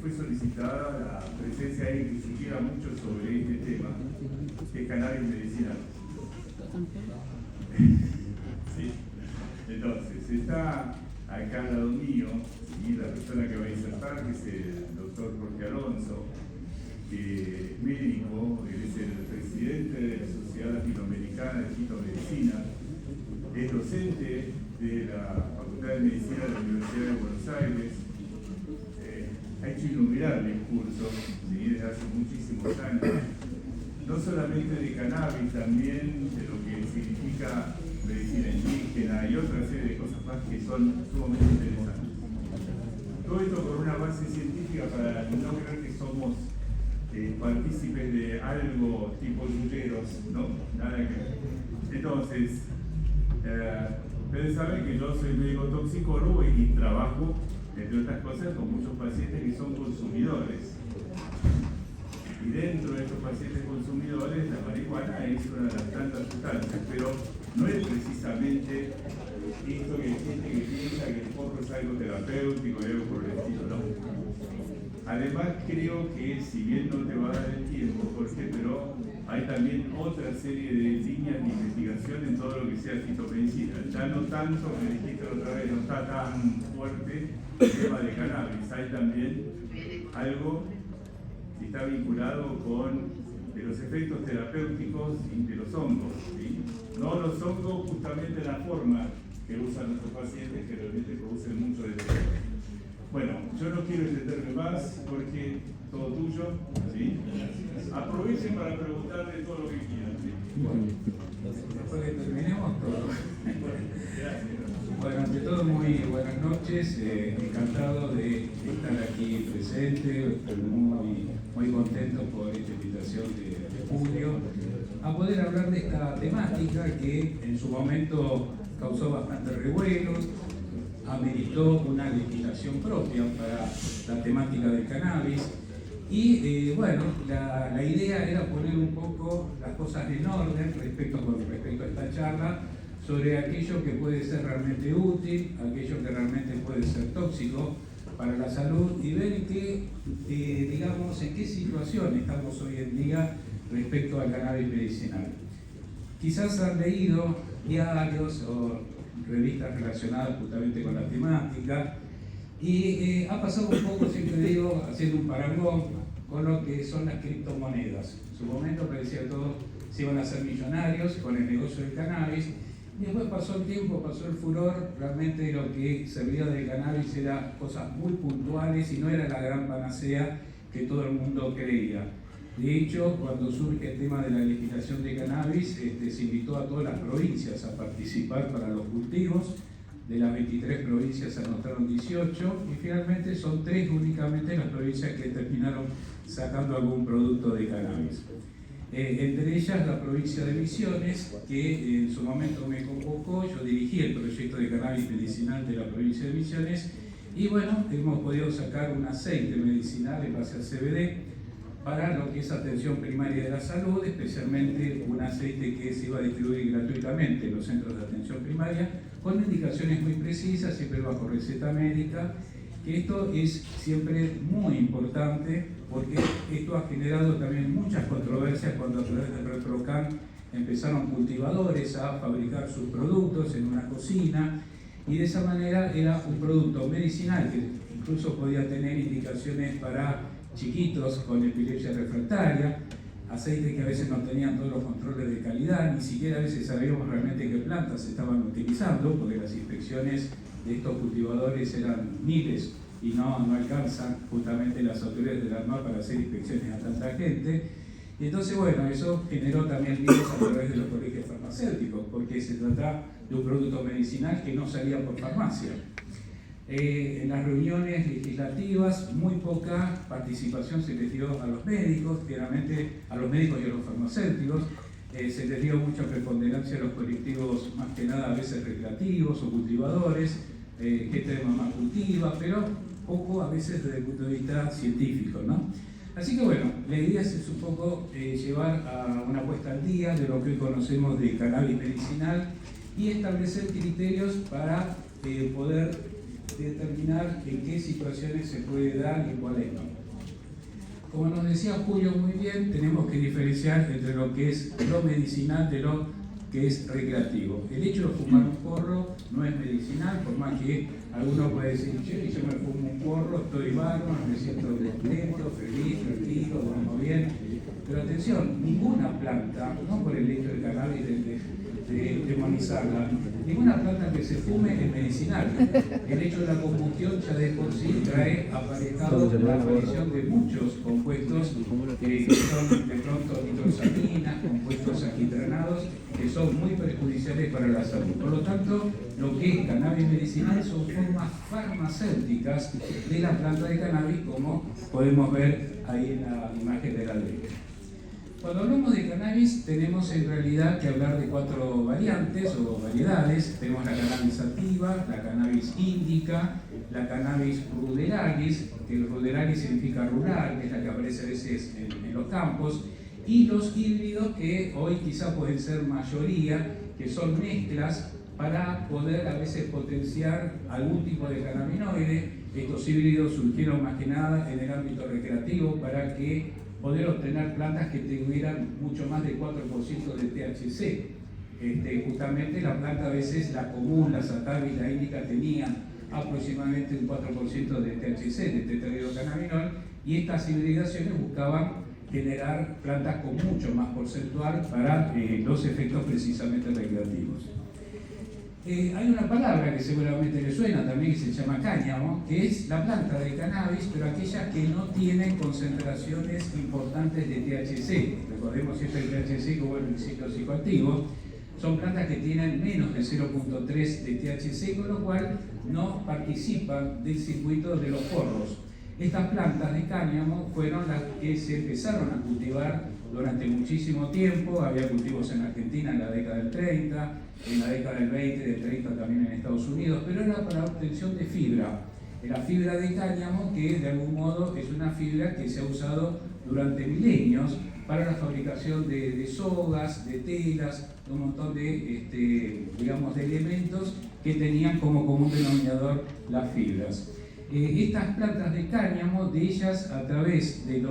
fue solicitada la presencia de alguien que supiera mucho sobre este tema, que es cannabis medicinal. Sí. Entonces, está acá al lado mío, y la persona que va a insertar, que es el doctor Jorge Alonso, que es médico, él es el presidente de la Sociedad Latinoamericana de Fitomedicina, es docente de la Facultad de Medicina de la Universidad de Buenos Aires, ha hecho innumerables cursos, ¿sí?, desde hace muchísimos años, no solamente de cannabis, también de lo que significa medicina indígena y otra serie de cosas más que son sumamente interesantes. Todo esto con una base científica para no creer que somos partícipes de algo tipo yuyeros, ¿no? Nada que ver. Entonces, ustedes saben que yo soy médico toxicólogo y trabajo, entre otras cosas, con muchos pacientes que son consumidores. Y dentro de estos pacientes consumidores, la marihuana es una de las tantas sustancias, pero no es precisamente esto que hay gente que piensa que el porro es algo terapéutico y algo por el estilo, no. Además, creo que, si bien no te va a dar el tiempo, Jorge, pero hay también otra serie de líneas de investigación en todo lo que sea fitomedicina. Ya no tanto, me dijiste la otra vez, no está tan fuerte el tema de cannabis. Hay también algo que está vinculado con los efectos terapéuticos de los hongos, ¿sí? No los hongos, justamente la forma que usan nuestros pacientes, que realmente producen mucho de eso. Bueno, yo no quiero extenderme más porque todo tuyo, ¿sí? Aprovechen para preguntar de todo lo que quieran, ¿sí? Bueno, después que terminemos todo. Bueno, ante todo, muy buenas noches, encantado de estar aquí presente, muy contento por esta invitación de Julio, a poder hablar de esta temática que en su momento causó bastante revuelo, ameritó una legislación propia para la temática del cannabis y bueno, la idea era poner un poco las cosas en orden con respecto a esta charla sobre aquello que puede ser realmente útil, aquello que realmente puede ser tóxico para la salud y ver en qué situación estamos hoy en día respecto al cannabis medicinal. Quizás han leído diarios o revistas relacionadas justamente con la temática y ha pasado un poco, siempre digo, haciendo un parangón con lo que son las criptomonedas. En su momento parecía que todos se iban a hacer millonarios con el negocio del cannabis y después pasó el tiempo, pasó el furor, realmente lo que servía del cannabis eran cosas muy puntuales y no era la gran panacea que todo el mundo creía. De hecho, cuando surge el tema de la legislación de cannabis, se invitó a todas las provincias a participar para los cultivos. De las 23 provincias se anotaron 18 y finalmente son 3 únicamente las provincias que terminaron sacando algún producto de cannabis. Entre ellas la provincia de Misiones, que en su momento me convocó, yo dirigí el proyecto de cannabis medicinal de la provincia de Misiones y bueno, hemos podido sacar un aceite medicinal en base al CBD para lo que es atención primaria de la salud, especialmente un aceite que se iba a distribuir gratuitamente en los centros de atención primaria, con indicaciones muy precisas, siempre bajo receta médica, que esto es siempre muy importante porque esto ha generado también muchas controversias cuando a través del ReproCan empezaron cultivadores a fabricar sus productos en una cocina y de esa manera era un producto medicinal que incluso podía tener indicaciones para chiquitos con epilepsia refractaria, aceites que a veces no tenían todos los controles de calidad, ni siquiera a veces sabíamos realmente qué plantas se estaban utilizando, porque las inspecciones de estos cultivadores eran miles y no alcanzan justamente las autoridades del ANMAT para hacer inspecciones a tanta gente. Y entonces, bueno, eso generó también líos a través de los colegios farmacéuticos, porque se trata de un producto medicinal que no salía por farmacia. En las reuniones legislativas muy poca participación se les dio a los médicos, claramente a los médicos y a los farmacéuticos, se les dio mucha preponderancia a los colectivos más que nada a veces recreativos o cultivadores, gente de mamá cultiva, pero poco a veces desde el punto de vista científico, ¿no? Así que bueno, la idea es un poco llevar a una puesta al día de lo que hoy conocemos de cannabis medicinal y establecer criterios para poder determinar en qué situaciones se puede dar y cuáles no. Como nos decía Julio muy bien, tenemos que diferenciar entre lo que es lo medicinal de lo que es recreativo. El hecho de fumar un porro no es medicinal, por más que alguno puede decir, che, yo me fumo un porro, estoy bárbaro, me siento contento, feliz, tranquilo, duermo bien. Pero atención, ninguna planta, no por el hecho del cannabis de demonizarla, ninguna planta que se fume es medicinal. El hecho de la combustión ya de por sí trae aparejado la aparición de muchos compuestos que son de pronto nitrosaminas, compuestos alquitranados, que son muy perjudiciales para la salud. Por lo tanto, lo que es cannabis medicinal son formas farmacéuticas de la planta de cannabis, como podemos ver ahí en la imagen de la derecha. Cuando hablamos de cannabis tenemos en realidad que hablar de 4 variantes o variedades. Tenemos la cannabis sativa, la cannabis índica, la cannabis ruderalis, que el ruderalis significa rural, que es la que aparece a veces en los campos, y los híbridos, que hoy quizá pueden ser mayoría, que son mezclas para poder a veces potenciar algún tipo de cannabinoide. Estos híbridos surgieron más que nada en el ámbito recreativo para que poder obtener plantas que tuvieran mucho más del 4% de THC. Justamente la planta a veces, la común, la sativa y la índica tenían aproximadamente un 4% de THC, de tetrahidrocannabinol, y estas hibridaciones buscaban generar plantas con mucho más porcentual para los efectos precisamente recreativos. Hay una palabra que seguramente le suena también, que se llama cáñamo, que es la planta de cannabis, pero aquella que no tiene concentraciones importantes de THC. Recordemos siempre el THC como el principio psicoactivo. Son plantas que tienen menos de 0.3 de THC, con lo cual no participan del circuito de los porros. Estas plantas de cáñamo fueron las que se empezaron a cultivar durante muchísimo tiempo. Había cultivos en Argentina en la década del 30, en la década del 20, del 30 también en Estados Unidos, pero era para obtención de fibra. La fibra de cáñamo, que de algún modo es una fibra que se ha usado durante milenios para la fabricación de sogas, de telas, de un montón de, digamos, de elementos que tenían como común denominador las fibras. Estas plantas de cáñamo, de ellas a través de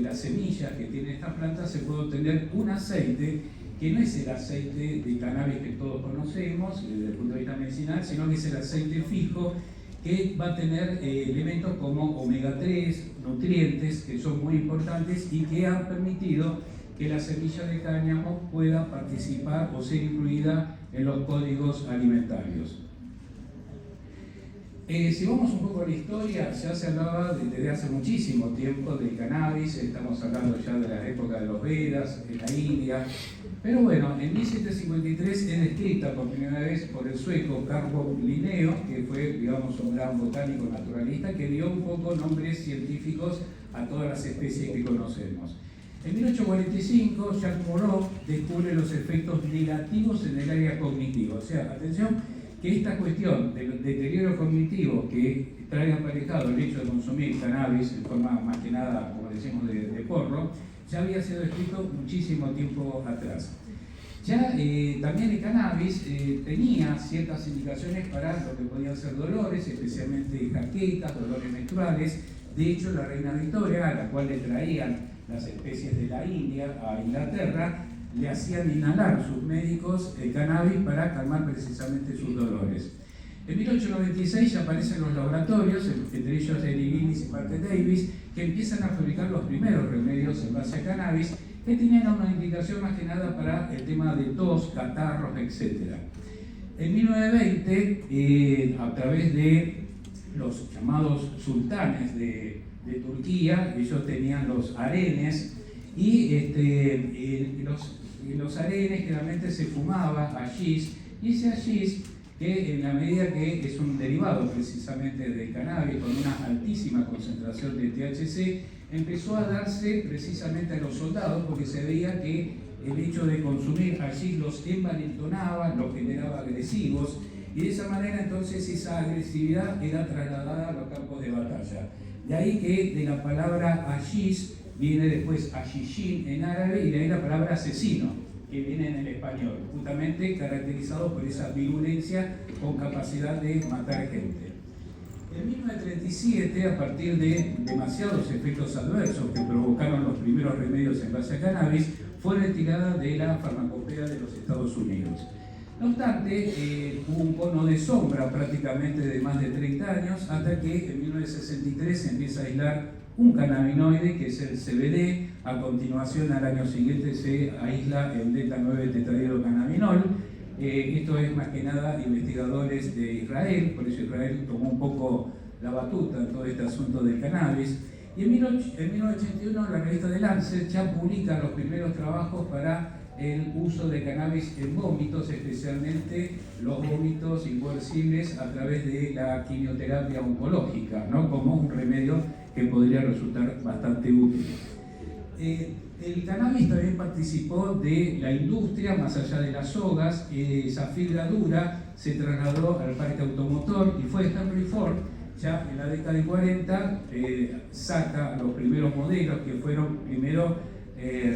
las semillas que tienen estas plantas se puede obtener un aceite que no es el aceite de cannabis que todos conocemos desde el punto de vista medicinal, sino que es el aceite fijo que va a tener elementos como omega 3, nutrientes que son muy importantes y que han permitido que la semilla de cáñamo pueda participar o ser incluida en los códigos alimentarios. Si vamos un poco a la historia, ya se hablaba desde hace muchísimo tiempo del cannabis, estamos hablando ya de la época de los Vedas, en la India, pero bueno, en 1753 es descrita por primera vez por el sueco Carlo Linneo, que fue, digamos, un gran botánico naturalista que dio un poco nombres científicos a todas las especies que conocemos. En 1845, Jacques Moreau descubre los efectos negativos en el área cognitiva, o sea, atención, que esta cuestión del deterioro cognitivo que trae aparejado el hecho de consumir cannabis en forma más que nada, como decimos, de porro, ya había sido escrito muchísimo tiempo atrás. Ya también el cannabis tenía ciertas indicaciones para lo que podían ser dolores, especialmente jaquecas, dolores menstruales. De hecho, la reina Victoria, a la cual le traían las especies de la India a Inglaterra, le hacían inhalar sus médicos el cannabis para calmar precisamente sus dolores. En 1896 aparecen los laboratorios, entre ellos Eli Lillis y Parker Davis, que empiezan a fabricar los primeros remedios en base a cannabis, que tenían una indicación más que nada para el tema de tos, catarros, etc. En 1920, a través de los llamados sultanes de Turquía, ellos tenían los harenes, y los harenes generalmente se fumaba hashish, y ese hashish, que en la medida que es un derivado precisamente del cannabis con una altísima concentración de THC, empezó a darse precisamente a los soldados porque se veía que el hecho de consumir hashish los envalentonaba, los generaba agresivos, y de esa manera entonces esa agresividad era trasladada a los campos de batalla. De ahí que de la palabra hashish viene después hashishin en árabe, y de ahí la palabra asesino, que viene en el español, justamente caracterizado por esa virulencia con capacidad de matar gente. En 1937, a partir de demasiados efectos adversos que provocaron los primeros remedios en base a cannabis, fue retirada de la farmacopea de los Estados Unidos. No obstante, hubo un cono de sombra prácticamente de más de 30 años, hasta que en 1963 se empieza a aislar un cannabinoide, que es el CBD. A continuación, al año siguiente, se aísla el beta-9-tetrahidrocannabinol. Esto es más que nada investigadores de Israel, por eso Israel tomó un poco la batuta en todo este asunto del cannabis. Y en 1981 la revista The Lancet ya publica los primeros trabajos para el uso de cannabis en vómitos, especialmente los vómitos irreversibles a través de la quimioterapia oncológica, ¿no? Como un remedio que podría resultar bastante útil. El cannabis también participó de la industria, más allá de las sogas. Esa fibra dura se trasladó al parque automotor y fue Henry Ford, ya en la década de 40, saca los primeros modelos que fueron primero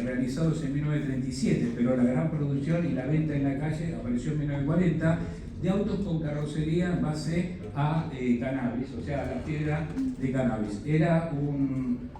realizados en 1937, pero la gran producción y la venta en la calle apareció en 1940, de autos con carrocería en base a cannabis, o sea, a la fibra de cannabis. Era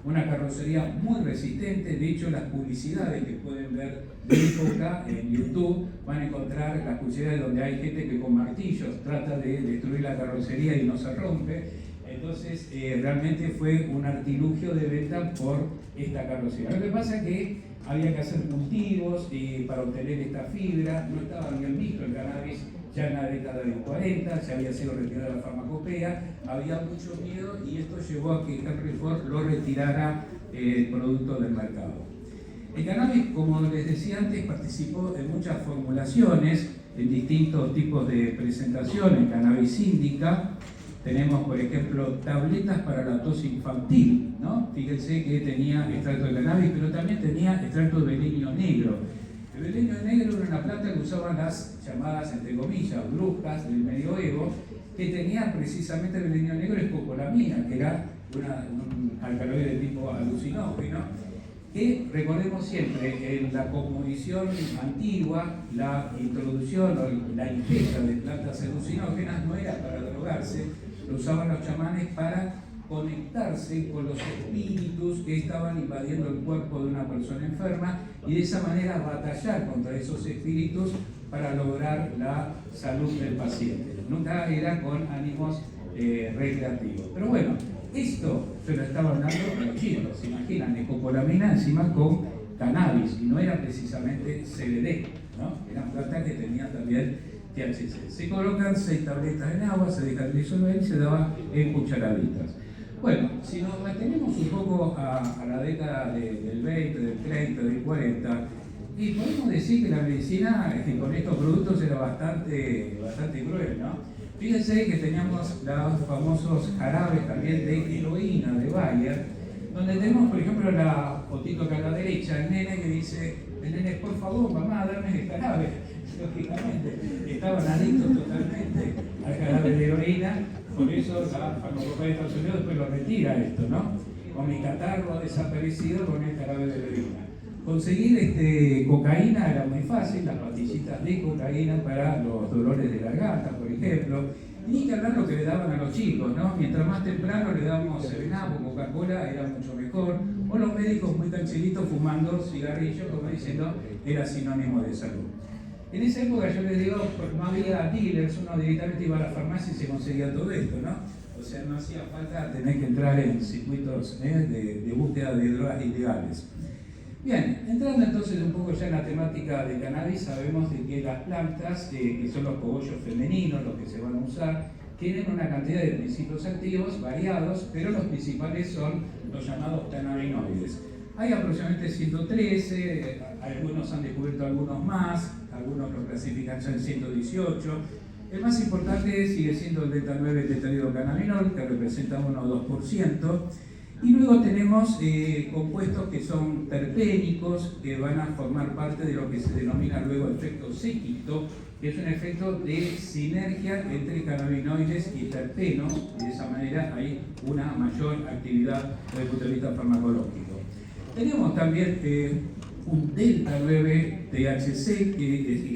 una carrocería muy resistente. De hecho, las publicidades que pueden ver de época en YouTube, van a encontrar las publicidades donde hay gente que con martillos trata de destruir la carrocería y no se rompe. Entonces, realmente fue un artilugio de venta por esta carrocería. Lo que pasa es que había que hacer cultivos para obtener esta fibra, no estaba bien visto el cannabis ya en la década de los 40, ya había sido retirada la farmacopea, había mucho miedo y esto llevó a que Henry Ford lo retirara el producto del mercado. El cannabis, como les decía antes, participó en muchas formulaciones, en distintos tipos de presentaciones. Cannabis indica. Tenemos, por ejemplo, tabletas para la tos infantil, ¿no? Fíjense que tenía extracto de cannabis, pero también tenía extracto de belenio negro. El belenio negro era una planta que usaban las llamadas, entre comillas, brujas del medioevo, que tenía precisamente el belenio negro, escopolamina, que era un alcaloide de tipo alucinógeno, que recordemos siempre, en la cosmovisión antigua, la introducción o la ingesta de plantas alucinógenas no era para drogarse, lo usaban los chamanes para conectarse con los espíritus que estaban invadiendo el cuerpo de una persona enferma y de esa manera batallar contra esos espíritus para lograr la salud del paciente. Nunca era con ánimos recreativos. Pero bueno, esto se lo estaban dando a los chicos, se imaginan, escopolamina encima con cannabis, y no era precisamente CBD, ¿no? Eran plantas que tenían también THC. Se colocan 6 tabletas en agua, se dejan disolver y se daba en cucharaditas. Bueno, si nos mantenemos un poco a la década del 20, del 30, del 40, y podemos decir que la medicina con estos productos era bastante cruel, ¿no? Fíjense que teníamos los famosos jarabes también de heroína de Bayer, donde tenemos, por ejemplo, la fotito acá a la derecha, el nene que dice, el nene, por favor, mamá, dame el jarabe. Lógicamente, estaban adictos totalmente al jarabe de heroína, por eso la farmacopea de Estados Unidos después lo retira esto, ¿no? Con mi catarro ha desaparecido con el jarabe de heroína. Conseguir cocaína era muy fácil, las pastillitas de cocaína para los dolores de garganta, por ejemplo. Y ni que hablar lo que le daban a los chicos, ¿no? Mientras más temprano le dábamos 7-Up o Coca-Cola, era mucho mejor. O los médicos muy cancheritos fumando cigarrillos, como diciendo, era sinónimo de salud. En esa época, yo les digo, no había dealers, uno directamente iba a la farmacia y se conseguía todo esto, ¿no? O sea, no hacía falta tener que entrar en circuitos de búsqueda de drogas ilegales. Bien, entrando entonces un poco ya en la temática de cannabis, sabemos de que las plantas, que son los cogollos femeninos, los que se van a usar, tienen una cantidad de principios activos variados, pero los principales son los llamados cannabinoides. Hay aproximadamente 113, algunos han descubierto algunos más, algunos los clasifican ya en 118. El más importante sigue siendo el beta-9-tetrahidrocannabinol, que representa 1 o 2%. Y luego tenemos compuestos que son terpénicos, que van a formar parte de lo que se denomina luego efecto séquito, que es un efecto de sinergia entre cannabinoides y terpenos, y de esa manera hay una mayor actividad desde el punto de vista farmacológico. Tenemos también un delta-9-THC,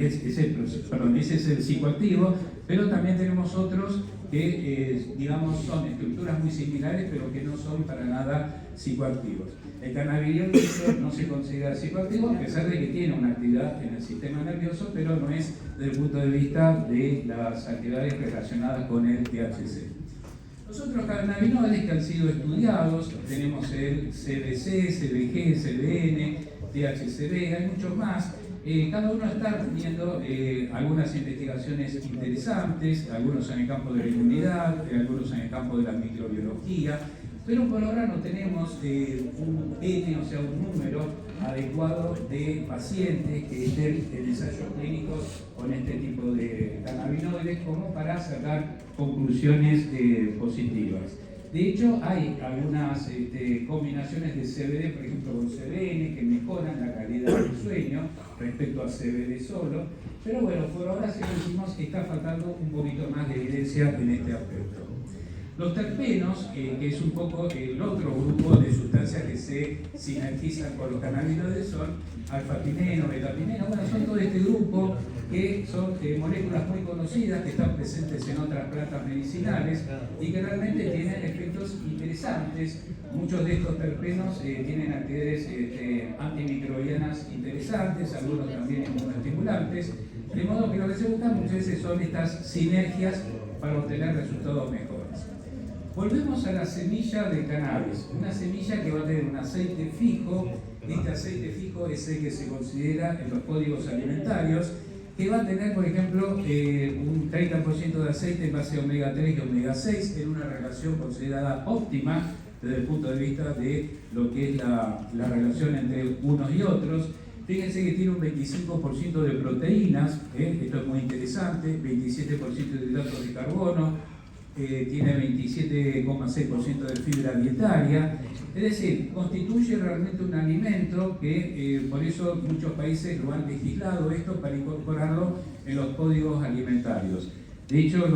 ese es el psicoactivo, pero también tenemos otros que digamos son estructuras muy similares pero que no son para nada psicoactivos. El cannabidiol no se considera psicoactivo a pesar de que tiene una actividad en el sistema nervioso, pero no es desde el punto de vista de las actividades relacionadas con el THC. Los otros cannabinoides que han sido estudiados, tenemos el CBC, CBG, CBN, THCV, hay muchos más. Cada uno está teniendo algunas investigaciones interesantes, algunos en el campo de la inmunidad, algunos en el campo de la microbiología, pero por ahora no tenemos un N, o sea, un número adecuado de pacientes que estén en ensayos clínicos con este tipo de cannabinoides como para sacar conclusiones positivas. De hecho, hay algunas combinaciones de CBD, por ejemplo, con CBN, que mejoran la calidad del sueño respecto a CBD solo, pero bueno, por ahora, si lo decimos, está faltando un poquito más de evidencia en este aspecto. Los terpenos, que es un poco el otro grupo de sustancias que se sinergizan con los cannabinoides, son alfa-pineno, beta-pineno, bueno, son todo este grupo que son moléculas muy conocidas que están presentes en otras plantas medicinales y que realmente tienen efectos interesantes. Muchos de estos terpenos tienen actividades antimicrobianas interesantes, algunos también inmunoestimulantes, de modo que lo que se busca muchas veces son estas sinergias para obtener resultados mejores. Volvemos a la semilla de cannabis, una semilla que va a tener un aceite fijo. Este aceite fijo es el que se considera en los códigos alimentarios, que va a tener, por ejemplo, un 30% de aceite en base a omega 3 y omega 6 en una relación considerada óptima desde el punto de vista de lo que es la relación entre unos y otros. Fíjense que tiene un 25% de proteínas, esto es muy interesante, 27% de hidratos de carbono, tiene 27,6% de fibra dietaria, es decir, constituye realmente un alimento que por eso muchos países lo han legislado esto para incorporarlo en los códigos alimentarios. De hecho,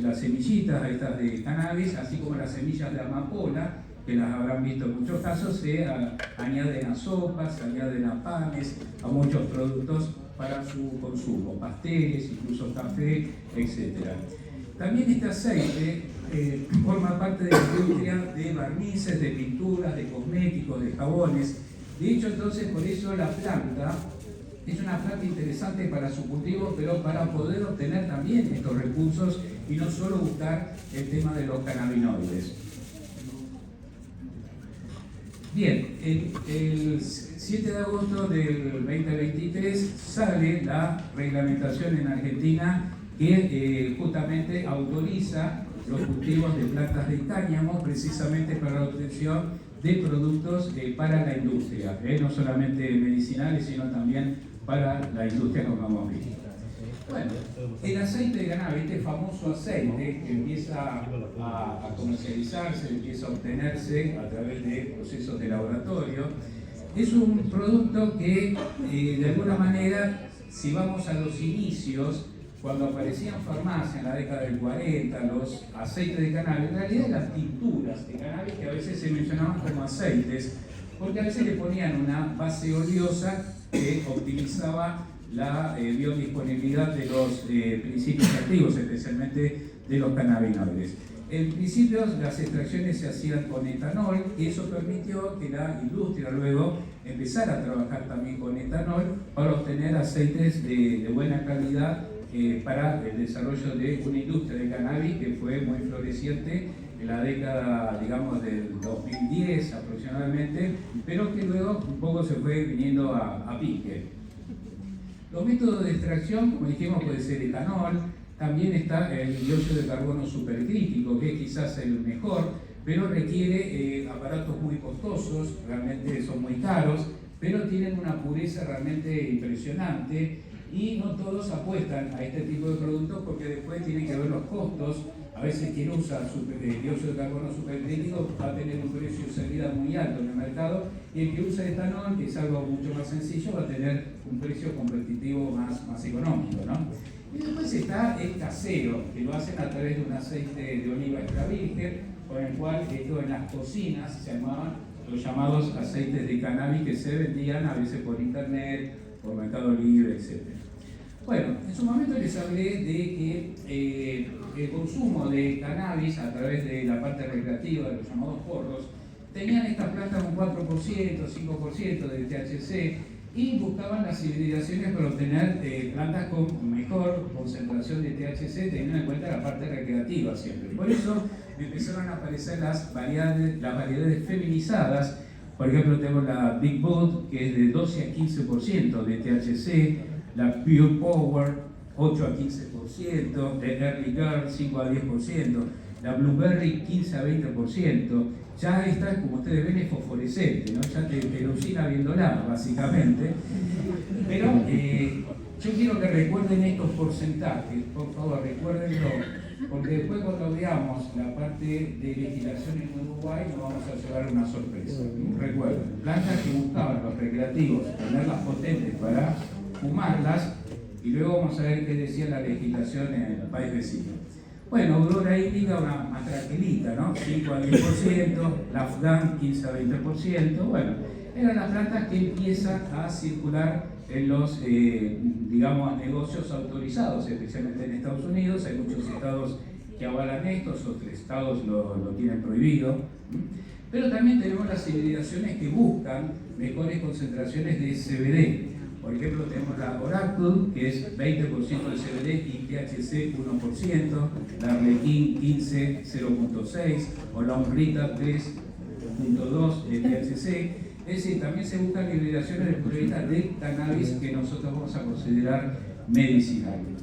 las semillitas estas de cannabis, así como las semillas de amapola, que las habrán visto en muchos casos, se añaden a sopas, se añaden a panes, a muchos productos para su consumo, pasteles, incluso café, etc. También este aceite forma parte de la industria de barnices, de pinturas, de cosméticos, de jabones. De hecho, entonces, por eso la planta es una planta interesante para su cultivo, pero para poder obtener también estos recursos y no solo buscar el tema de los cannabinoides. Bien, el 7 de agosto del 2023 sale la reglamentación en Argentina que justamente autoriza los cultivos de plantas de cáñamo precisamente para la obtención de productos para la industria, no solamente medicinales, sino también para la industria como hemos visto. Bueno, el aceite de cannabis, este famoso aceite que empieza a comercializarse, empieza a obtenerse a través de procesos de laboratorio, es un producto que de alguna manera, si vamos a los inicios, cuando aparecían farmacias en la década del 40, los aceites de cannabis, en realidad las tinturas de cannabis que a veces se mencionaban como aceites, porque a veces le ponían una base oleosa que optimizaba la biodisponibilidad de los principios activos, especialmente de los cannabinoides. En principio las extracciones se hacían con etanol y eso permitió que la industria luego empezara a trabajar también con etanol para obtener aceites de buena calidad para el desarrollo de una industria de cannabis que fue muy floreciente en la década, digamos, del 2010 aproximadamente, pero que luego un poco se fue viniendo a pique. Los métodos de extracción, como dijimos, puede ser etanol, también está el dióxido de carbono supercrítico, que es quizás el mejor, pero requiere aparatos muy costosos, realmente son muy caros, pero tienen una pureza realmente impresionante y no todos apuestan a este tipo de productos porque después tienen que ver los costos. A veces quien usa dióxido de carbono supercrítico va a tener un precio de salida muy alto en el mercado y el que usa etanol, que es algo mucho más sencillo, va a tener un precio competitivo más económico, ¿no? Y después está el casero, que lo hacen a través de un aceite de oliva extra virgen, con el cual esto en las cocinas se llamaban los llamados aceites de cannabis que se vendían a veces por internet, por Mercado Libre, etc. Bueno, en su momento les hablé de que el consumo de cannabis a través de la parte recreativa de los llamados porros tenían estas plantas un 4%, 5% de THC y buscaban las hibridaciones para obtener plantas con mejor concentración de THC, teniendo en cuenta la parte recreativa siempre. Por eso empezaron a aparecer las variedades feminizadas. Por ejemplo, tenemos la Big Bud, que es de 12 a 15% de THC, la Pure Power, 8 a 15%, de Early Girl, 5 a 10%, la Blueberry, 15 a 20%. Ya esta, como ustedes ven, es fosforescente, ¿no? Ya te alucina viéndola, básicamente. Pero yo quiero que recuerden estos porcentajes, por favor, recuérdenlo, porque después cuando veamos la parte de legislación en Uruguay nos vamos a llevar una sorpresa. Recuerden, plantas que buscaban los recreativos, tenerlas potentes para fumarlas, y luego vamos a ver qué decía la legislación en el país vecino. Bueno, Aurora Índica, una más tranquilita, ¿no? 5 a 10%, la Afghan 15 a 20%, bueno, eran las plantas que empiezan a circular en los, digamos, negocios autorizados, especialmente en Estados Unidos. Hay muchos estados que avalan esto, otros estados lo tienen prohibido. Pero también tenemos las hibridaciones que buscan mejores concentraciones de CBD. Por ejemplo, tenemos la Oracle, que es 20% de CBD y THC 1%, la Arlequín 15, 0.6, o la Umbrita 3.2 de THC. Es decir, también se buscan hibridaciones de pureza de cannabis que nosotros vamos a considerar medicinales.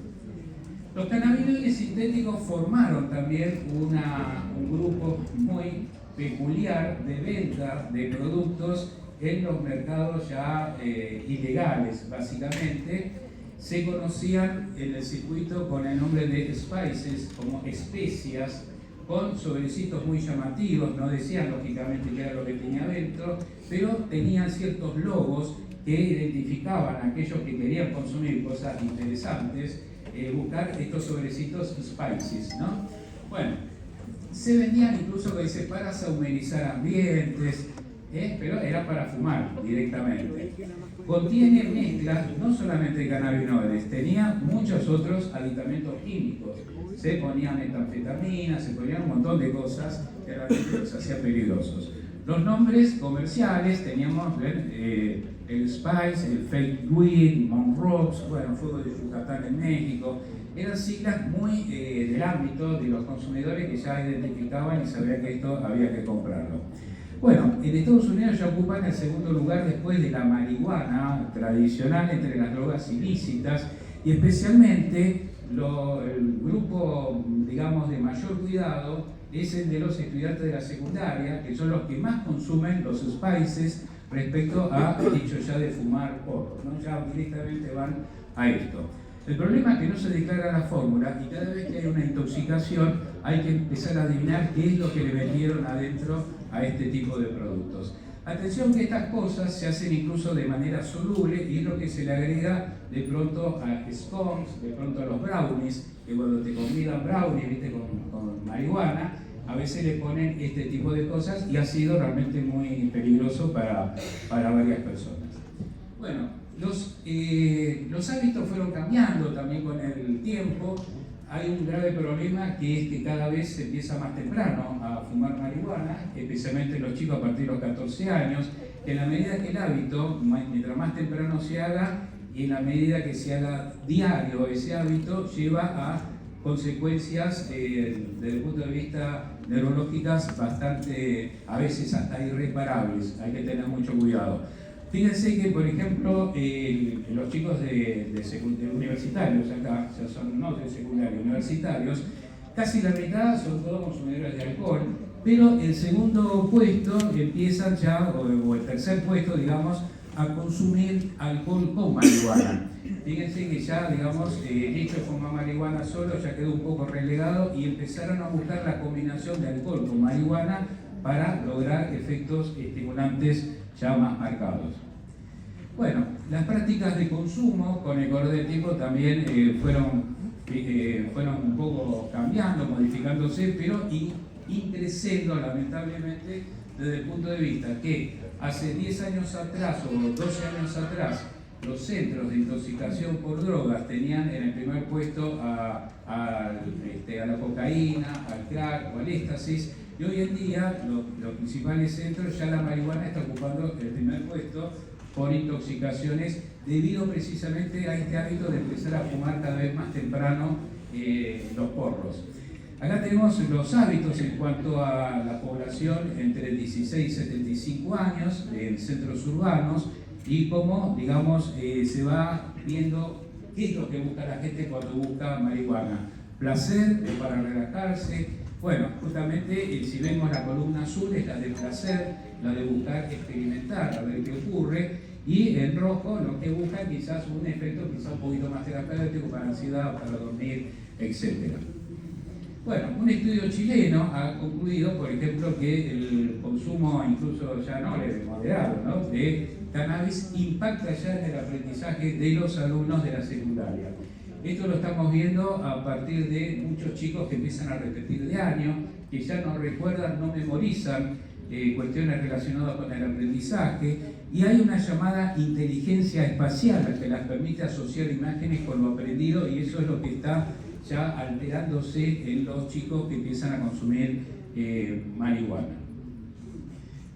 Los cannabinoides sintéticos formaron también un grupo muy peculiar de venta de productos en los mercados ya ilegales, básicamente. Se conocían en el circuito con el nombre de spices, como especias, con sobrecitos muy llamativos, no decían lógicamente qué era lo que tenía dentro, pero tenían ciertos logos que identificaban a aquellos que querían consumir cosas interesantes, buscar estos sobrecitos spices, ¿no? Bueno, se vendían incluso que dice para saumerizar ambientes, pero era para fumar directamente. Contiene mezclas no solamente de cannabinoides, tenía muchos otros aditamentos químicos. Se ponía metanfetamina, se ponían un montón de cosas que realmente los hacía peligrosos. Los nombres comerciales teníamos el Spice, el Fake Weed, Monrocks, bueno, Fuego de Yucatán en México. Eran siglas muy del ámbito de los consumidores que ya identificaban y sabían que esto había que comprarlo. Bueno, en Estados Unidos ya ocupan el segundo lugar después de la marihuana tradicional entre las drogas ilícitas, y especialmente el grupo, digamos, de mayor cuidado es el de los estudiantes de la secundaria, que son los que más consumen los spices respecto a, dicho ya, de fumar porros, ¿no? Ya directamente van a esto. El problema es que no se declara la fórmula y cada vez que hay una intoxicación hay que empezar a adivinar qué es lo que le metieron adentro a este tipo de productos. Atención que estas cosas se hacen incluso de manera soluble y es lo que se le agrega de pronto a scones, de pronto a los brownies, que cuando te convidan brownies, ¿viste? Con marihuana, a veces le ponen este tipo de cosas y ha sido realmente muy peligroso para varias personas. Bueno, los hábitos fueron cambiando también con el tiempo. Hay un grave problema que es que cada vez se empieza más temprano a fumar marihuana, especialmente los chicos a partir de los 14 años, que en la medida que el hábito, mientras más temprano se haga, y en la medida que se haga diario ese hábito, lleva a consecuencias desde el punto de vista neurológicas bastante, a veces hasta irreparables. Hay que tener mucho cuidado. Fíjense que, por ejemplo, los chicos de universitarios, acá, o sea, son no de secundario, universitarios, casi la mitad son todos consumidores de alcohol, pero el segundo puesto empiezan ya, o el tercer puesto, digamos, a consumir alcohol con marihuana. Fíjense que ya, digamos, el hecho de fumar marihuana solo ya quedó un poco relegado y empezaron a buscar la combinación de alcohol con marihuana para lograr efectos estimulantes ya más marcados. Bueno, las prácticas de consumo con el correr del tiempo también fueron un poco cambiando, modificándose, pero creciendo lamentablemente desde el punto de vista que hace 10 años atrás o 12 años atrás los centros de intoxicación por drogas tenían en el primer puesto a la cocaína, al crack o al éxtasis, y hoy en día los principales centros ya la marihuana está ocupando el primer puesto por intoxicaciones debido precisamente a este hábito de empezar a fumar cada vez más temprano los porros. Acá tenemos los hábitos en cuanto a la población entre 16 y 75 años en centros urbanos y cómo, digamos, se va viendo qué es lo que busca la gente cuando busca marihuana. Placer para relajarse. Bueno, justamente si vemos la columna azul es la de placer, la de buscar experimentar, a ver qué ocurre, y en rojo lo que busca quizás un efecto quizás un poquito más terapéutico para ansiedad, para dormir, etc. Bueno, un estudio chileno ha concluido, por ejemplo, que el consumo incluso ya no moderado, ¿no?, de cannabis impacta ya en el aprendizaje de los alumnos de la secundaria. Esto lo estamos viendo a partir de muchos chicos que empiezan a repetir de año, que ya no recuerdan, no memorizan cuestiones relacionadas con el aprendizaje, y hay una llamada inteligencia espacial que las permite asociar imágenes con lo aprendido, y eso es lo que está ya alterándose en los chicos que empiezan a consumir marihuana.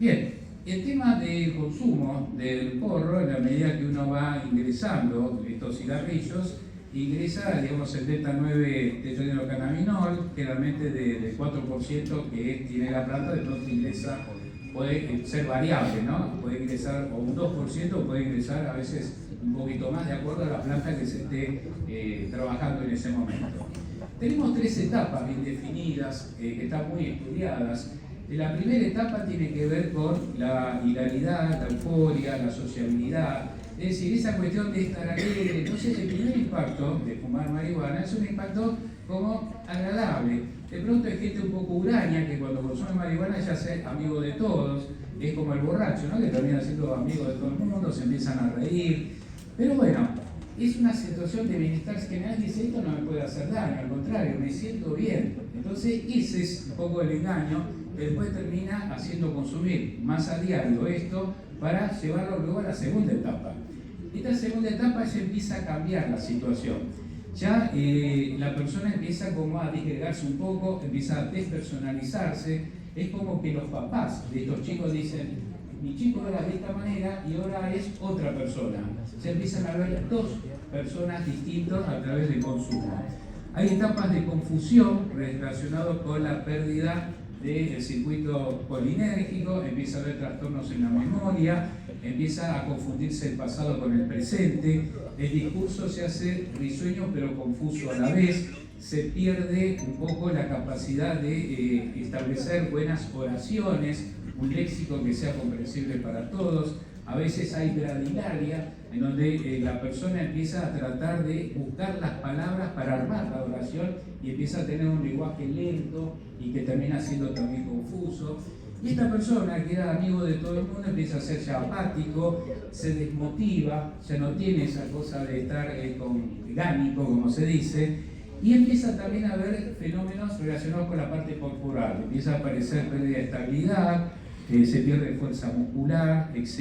Bien, el tema del consumo del porro, en la medida que uno va ingresando estos cigarrillos, ingresa, digamos, el delta-9 tetrohidrocannabinol, generalmente del 4% que tiene la planta, de pronto ingresa, puede ser variable, ¿no? Puede ingresar o un 2% o puede ingresar a veces un poquito más, de acuerdo a la planta que se esté trabajando en ese momento. Tenemos 3 etapas bien definidas, que están muy estudiadas. La primera etapa tiene que ver con la hilaridad, la euforia, la sociabilidad. Es decir, esa cuestión de estar alegre. Entonces, el primer impacto de fumar marihuana es un impacto como agradable. De pronto hay gente un poco huraña que cuando consume marihuana ya se hace amigo de todos. Es como el borracho, ¿no?, que termina siendo amigo de todo el mundo, se empiezan a reír. Pero bueno, es una situación de bienestar general, dice, esto no me puede hacer daño, al contrario, me siento bien. Entonces, ese es un poco el engaño. Después termina haciendo consumir más a diario esto para llevarlo luego a la segunda etapa. Esta segunda etapa ya empieza a cambiar la situación. Ya la persona empieza como a disgregarse un poco, empieza a despersonalizarse. Es como que los papás de estos chicos dicen, mi chico era de esta manera y ahora es otra persona. Se empiezan a ver 2 personas distintas a través del consumo. Hay etapas de confusión relacionadas con la pérdida del circuito colinérgico, empieza a haber trastornos en la memoria, empieza a confundirse el pasado con el presente, el discurso se hace risueño pero confuso a la vez, se pierde un poco la capacidad de establecer buenas oraciones, un léxico que sea comprensible para todos. A veces hay bradilaria, en donde la persona empieza a tratar de buscar las palabras para armar la oración y empieza a tener un lenguaje lento y que termina siendo también confuso. Y esta persona, que era amigo de todo el mundo, empieza a ser ya apático, se desmotiva, ya no tiene esa cosa de estar gánico, como se dice, y empieza también a haber fenómenos relacionados con la parte corporal. Empieza a aparecer pérdida de estabilidad, se pierde fuerza muscular, etc.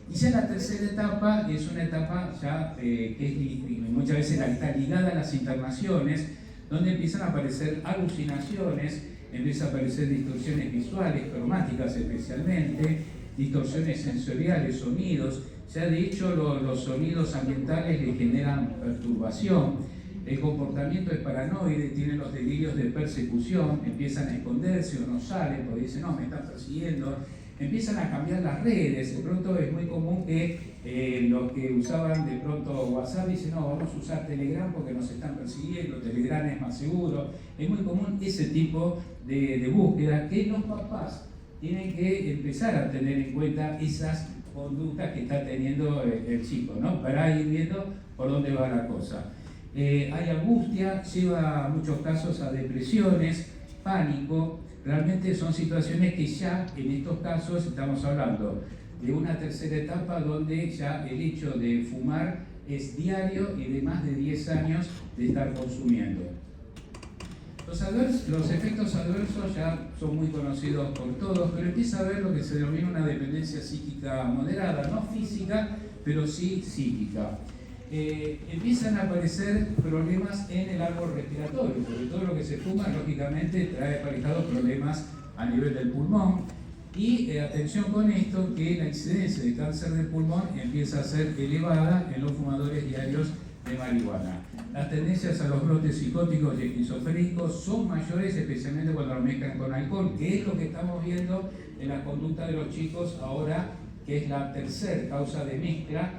Y ya la tercera etapa es una etapa ya que muchas veces está ligada a las internaciones, donde empiezan a aparecer alucinaciones, empiezan a aparecer distorsiones visuales, cromáticas especialmente, distorsiones sensoriales, sonidos. Ya de hecho los sonidos ambientales le generan perturbación. El comportamiento es paranoide, tienen los delirios de persecución, empiezan a esconderse o no salen porque dicen, no, me están persiguiendo. Empiezan a cambiar las redes. De pronto es muy común que los que usaban de pronto WhatsApp dicen, no, vamos a usar Telegram porque nos están persiguiendo, Telegram es más seguro. Es muy común ese tipo de búsqueda que los papás tienen que empezar a tener en cuenta esas conductas que está teniendo el chico, ¿no?, para ir viendo por dónde va la cosa. Hay angustia, lleva en muchos casos a depresiones, pánico. Realmente son situaciones que ya en estos casos estamos hablando de una tercera etapa donde ya el hecho de fumar es diario y de más de 10 años de estar consumiendo. Los efectos adversos ya son muy conocidos por todos, pero empieza a haber lo que se denomina una dependencia psíquica moderada, no física, pero sí psíquica. Empiezan a aparecer problemas en el árbol respiratorio, porque todo lo que se fuma lógicamente trae aparejados problemas a nivel del pulmón. Y atención con esto, que la incidencia de cáncer de pulmón empieza a ser elevada en los fumadores diarios de marihuana. Las tendencias a los brotes psicóticos y esquizofrénicos son mayores, especialmente cuando lo mezclan con alcohol, que es lo que estamos viendo en la conducta de los chicos ahora, que es la tercera causa de mezcla,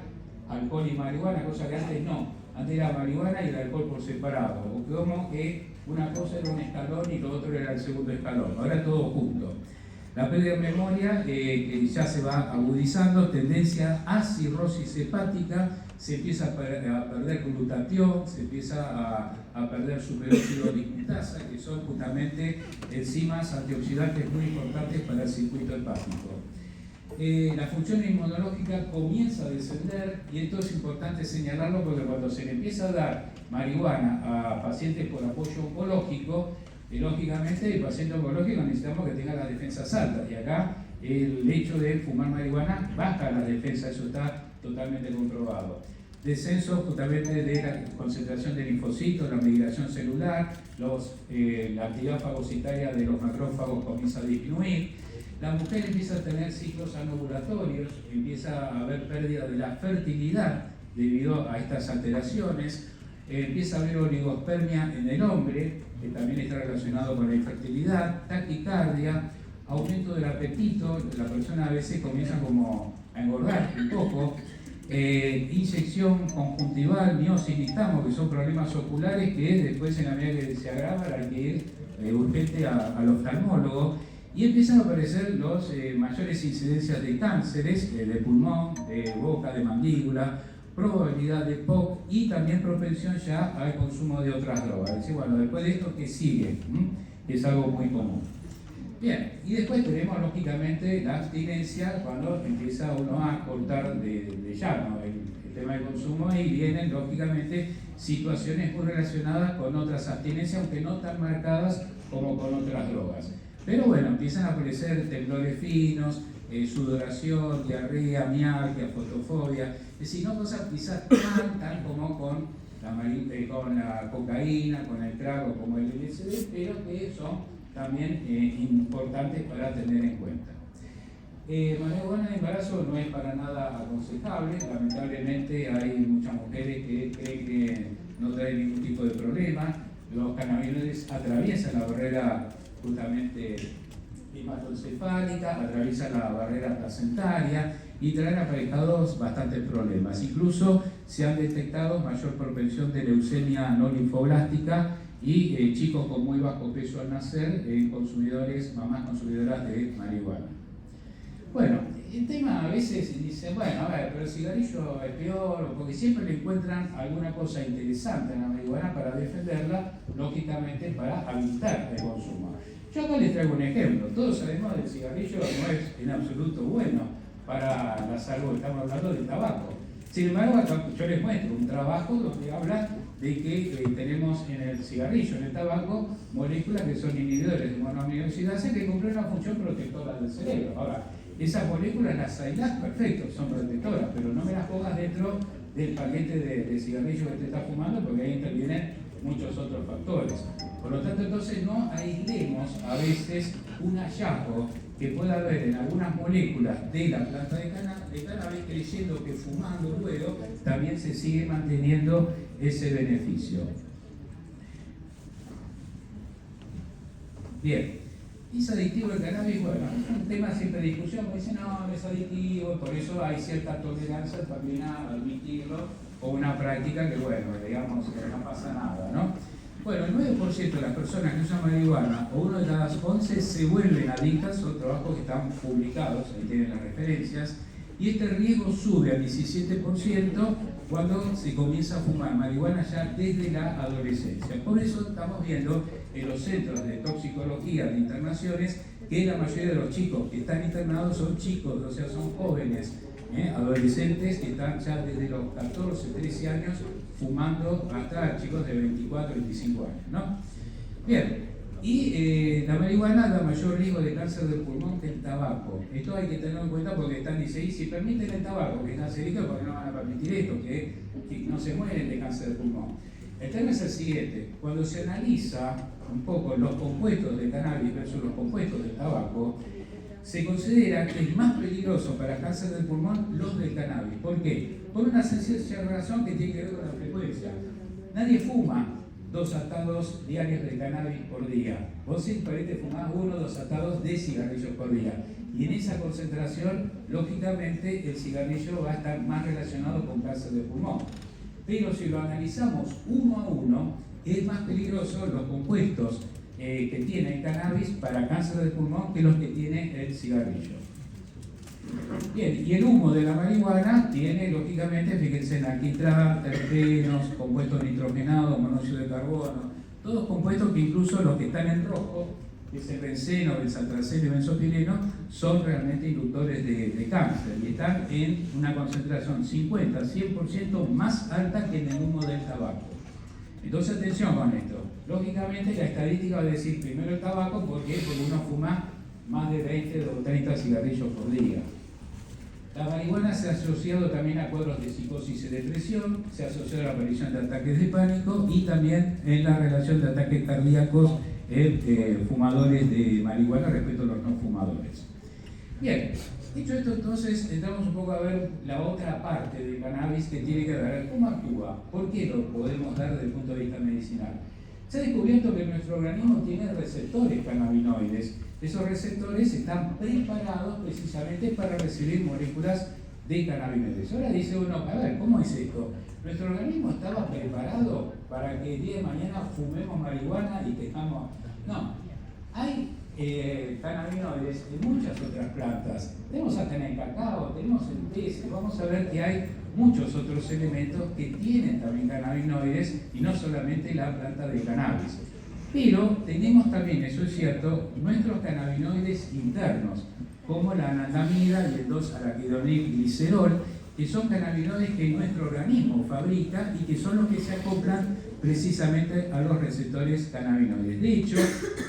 alcohol y marihuana, cosa que antes no. Antes era marihuana y el alcohol por separado, o como que una cosa era un escalón y lo otro era el segundo escalón, ahora todo junto. La pérdida de memoria, que ya se va agudizando, tendencia a cirrosis hepática, se empieza a perder glutatión, se empieza a perder superóxido dismutasa, que son justamente enzimas antioxidantes muy importantes para el circuito hepático. La función inmunológica comienza a descender, y esto es importante señalarlo porque cuando se le empieza a dar marihuana a pacientes por apoyo oncológico, lógicamente el paciente oncológico necesitamos que tenga las defensas altas, y acá el hecho de fumar marihuana baja las defensas, eso está totalmente comprobado. Descenso justamente de la concentración de linfocitos, la migración celular, la actividad fagocitaria de los macrófagos comienza a disminuir. La mujer empieza a tener ciclos anovulatorios, empieza a haber pérdida de la fertilidad debido a estas alteraciones, empieza a haber oligospermia en el hombre, que también está relacionado con la infertilidad, taquicardia, aumento del apetito, la persona a veces comienza como a engordar un poco, inyección conjuntival, miosis, nistagmo, que son problemas oculares que después en la medida que se agravan hay que ir urgente al oftalmólogo, y empiezan a aparecer los mayores incidencias de cánceres de pulmón, de boca, de mandíbula, probabilidad de POC y también propensión ya al consumo de otras drogas. Es decir, bueno, después de esto, ¿qué sigue? Es algo muy común. Bien, y después tenemos lógicamente la abstinencia cuando empieza uno a cortar de llano el tema del consumo, y vienen lógicamente situaciones muy relacionadas con otras abstinencias, aunque no tan marcadas como con otras drogas. Pero bueno, empiezan a aparecer temblores finos, sudoración, diarrea, mialgia, fotofobia, es decir, no cosas quizás tan como con la cocaína, con el crack o como el LSD, pero que son también importantes para tener en cuenta. Marihuana de embarazo no es para nada aconsejable, lamentablemente hay muchas mujeres que creen que no trae ningún tipo de problema. Los cannabinoides atraviesan la barrera justamente hematoencefálica, atraviesan la barrera placentaria y traen aparejados bastantes problemas. Incluso se han detectado mayor propensión de leucemia no linfoblástica y chicos con muy bajo peso al nacer, mamás consumidoras de marihuana. Bueno, el tema a veces dice, bueno, a ver, pero el cigarrillo es peor, porque siempre le encuentran alguna cosa interesante en la marihuana para defenderla, lógicamente para habilitar el consumo. Yo acá les traigo un ejemplo. Todos sabemos que el cigarrillo no es en absoluto bueno para la salud, estamos hablando del tabaco. Sin embargo, yo les muestro un trabajo donde habla de que tenemos en el cigarrillo, en el tabaco, moléculas que son inhibidores de monoaminoxidasa que cumplen una función protectora del cerebro. Ahora, esas moléculas las aislás, perfecto, son protectoras, pero no me las pongas dentro del paquete de cigarrillo que te estás fumando, porque ahí intervienen muchos otros factores. Por lo tanto, entonces no aislemos a veces un hallazgo que pueda haber en algunas moléculas de la planta de cannabis, creyendo que fumando luego también se sigue manteniendo ese beneficio. Bien. ¿Es adictivo el cannabis? Bueno, es un tema siempre de discusión, me dicen no es adictivo, por eso hay cierta tolerancia también a admitirlo como una práctica que, bueno, digamos que no pasa nada, ¿no? Bueno, el 9% de las personas que usan marihuana, o uno de cada 11, se vuelven adictas, son trabajos que están publicados, ahí tienen las referencias, y este riesgo sube al 17% cuando se comienza a fumar marihuana ya desde la adolescencia. Por eso estamos viendo en los centros de toxicología de internaciones que la mayoría de los chicos que están internados son chicos, o sea, son jóvenes, adolescentes que están ya desde los 14, 13 años fumando hasta chicos de 24, 25 años, ¿no? Bien, Y la marihuana da mayor riesgo de cáncer del pulmón que el tabaco. Esto hay que tenerlo en cuenta porque están diciendo, y si permiten el tabaco, que es cancerígeno, ¿por qué no van a permitir esto? Que no se mueren de cáncer del pulmón. El tema es el siguiente: cuando se analiza un poco los compuestos del cannabis versus los compuestos del tabaco, se considera que es más peligroso para el cáncer del pulmón los del cannabis. ¿Por qué? Por una sencilla razón que tiene que ver con la frecuencia. Nadie fuma 2 atados diarios de cannabis por día. Vos simplemente fumás 1 o 2 atados de cigarrillos por día. Y en esa concentración, lógicamente, el cigarrillo va a estar más relacionado con cáncer de pulmón. Pero si lo analizamos uno a uno, es más peligroso los compuestos que tiene el cannabis para cáncer de pulmón que los que tiene el cigarrillo. Bien, y el humo de la marihuana tiene, lógicamente, fíjense, en alquitrán, terpenos, compuestos nitrogenados, monóxido de carbono, todos compuestos que incluso los que están en rojo, que es el benceno, benzatraceno y benzopireno, son realmente inductores de cáncer y están en una concentración 50-100% más alta que en el humo del tabaco. Entonces, atención con esto. Lógicamente, la estadística va a decir primero el tabaco, ¿por qué? Porque uno fuma más de 20 o 30 cigarrillos por día. La marihuana se ha asociado también a cuadros de psicosis y depresión, se ha asociado a la aparición de ataques de pánico y también en la relación de ataques cardíacos en fumadores de marihuana respecto a los no fumadores. Bien, dicho esto, entonces entramos un poco a ver la otra parte del cannabis que tiene que ver cómo actúa, por qué lo podemos dar desde el punto de vista medicinal. Se ha descubierto que nuestro organismo tiene receptores cannabinoides. Esos receptores están preparados precisamente para recibir moléculas de cannabinoides. Ahora dice uno, a ver, ¿cómo es esto? ¿Nuestro organismo estaba preparado para que el día de mañana fumemos marihuana y tengamos...? No, hay cannabinoides en muchas otras plantas. Tenemos hasta en el cacao, tenemos en peces, vamos a ver que hay muchos otros elementos que tienen también cannabinoides y no solamente la planta de cannabis. Pero tenemos también, eso es cierto, nuestros cannabinoides internos, como la anandamida y el 2-araquidonilglicerol, que son cannabinoides que nuestro organismo fabrica y que son los que se acoplan precisamente a los receptores cannabinoides. De hecho,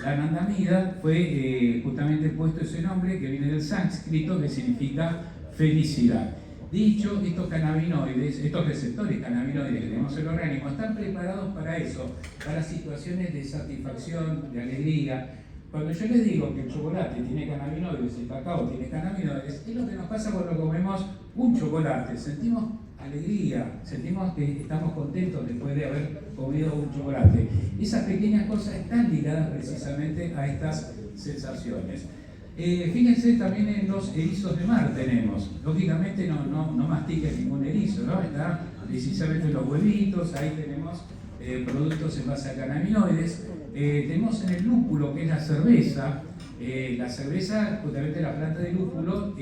la anandamida fue justamente puesto ese nombre que viene del sánscrito, que significa felicidad. Dicho, estos cannabinoides, estos receptores cannabinoides que tenemos en el organismo están preparados para eso, para situaciones de satisfacción, de alegría. Cuando yo les digo que el chocolate tiene cannabinoides, el cacao tiene cannabinoides, es lo que nos pasa cuando comemos un chocolate. Sentimos alegría, sentimos que estamos contentos después de haber comido un chocolate. Esas pequeñas cosas están ligadas precisamente a estas sensaciones. Fíjense también en los erizos de mar tenemos. Lógicamente no mastiquen ningún erizo, ¿no? Está precisamente en los huevitos, ahí tenemos productos en base a cannabinoides. Tenemos en el lúpulo, que es la cerveza. La cerveza, justamente la planta de lúpulo,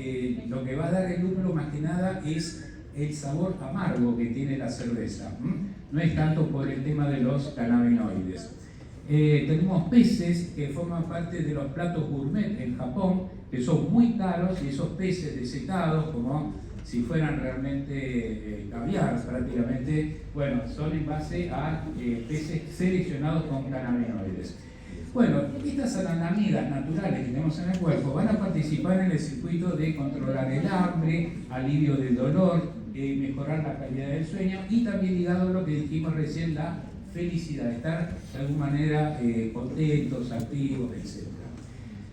lo que va a dar el lúpulo más que nada es el sabor amargo que tiene la cerveza. No es tanto por el tema de los cannabinoides. Tenemos peces que forman parte de los platos gourmet en Japón, que son muy caros, y esos peces desecados, como si fueran realmente caviar prácticamente, bueno, son en base a peces seleccionados con cannabinoides. Bueno, estas anandamidas naturales que tenemos en el cuerpo van a participar en el circuito de controlar el hambre, alivio del dolor, mejorar la calidad del sueño y también ligado a lo que dijimos recién, la felicidad, estar de alguna manera contentos, activos, etc.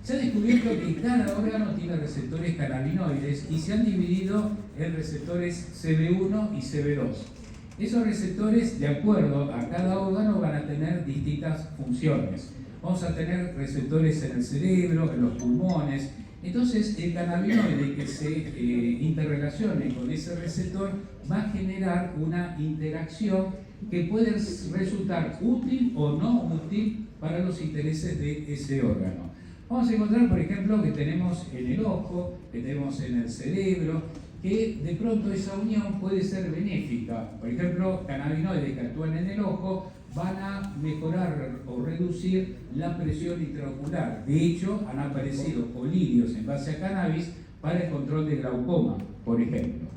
Se ha descubierto que cada órgano tiene receptores cannabinoides y se han dividido en receptores CB1 y CB2. Esos receptores, de acuerdo a cada órgano, van a tener distintas funciones. Vamos a tener receptores en el cerebro, en los pulmones. Entonces, el cannabinoide que se interrelacione con ese receptor va a generar una interacción que puede resultar útil o no útil para los intereses de ese órgano. Vamos a encontrar, por ejemplo, que tenemos en el ojo, que tenemos en el cerebro, que de pronto esa unión puede ser benéfica. Por ejemplo, cannabinoides que actúan en el ojo van a mejorar o reducir la presión intraocular. De hecho, han aparecido colirios en base a cannabis para el control de glaucoma, por ejemplo.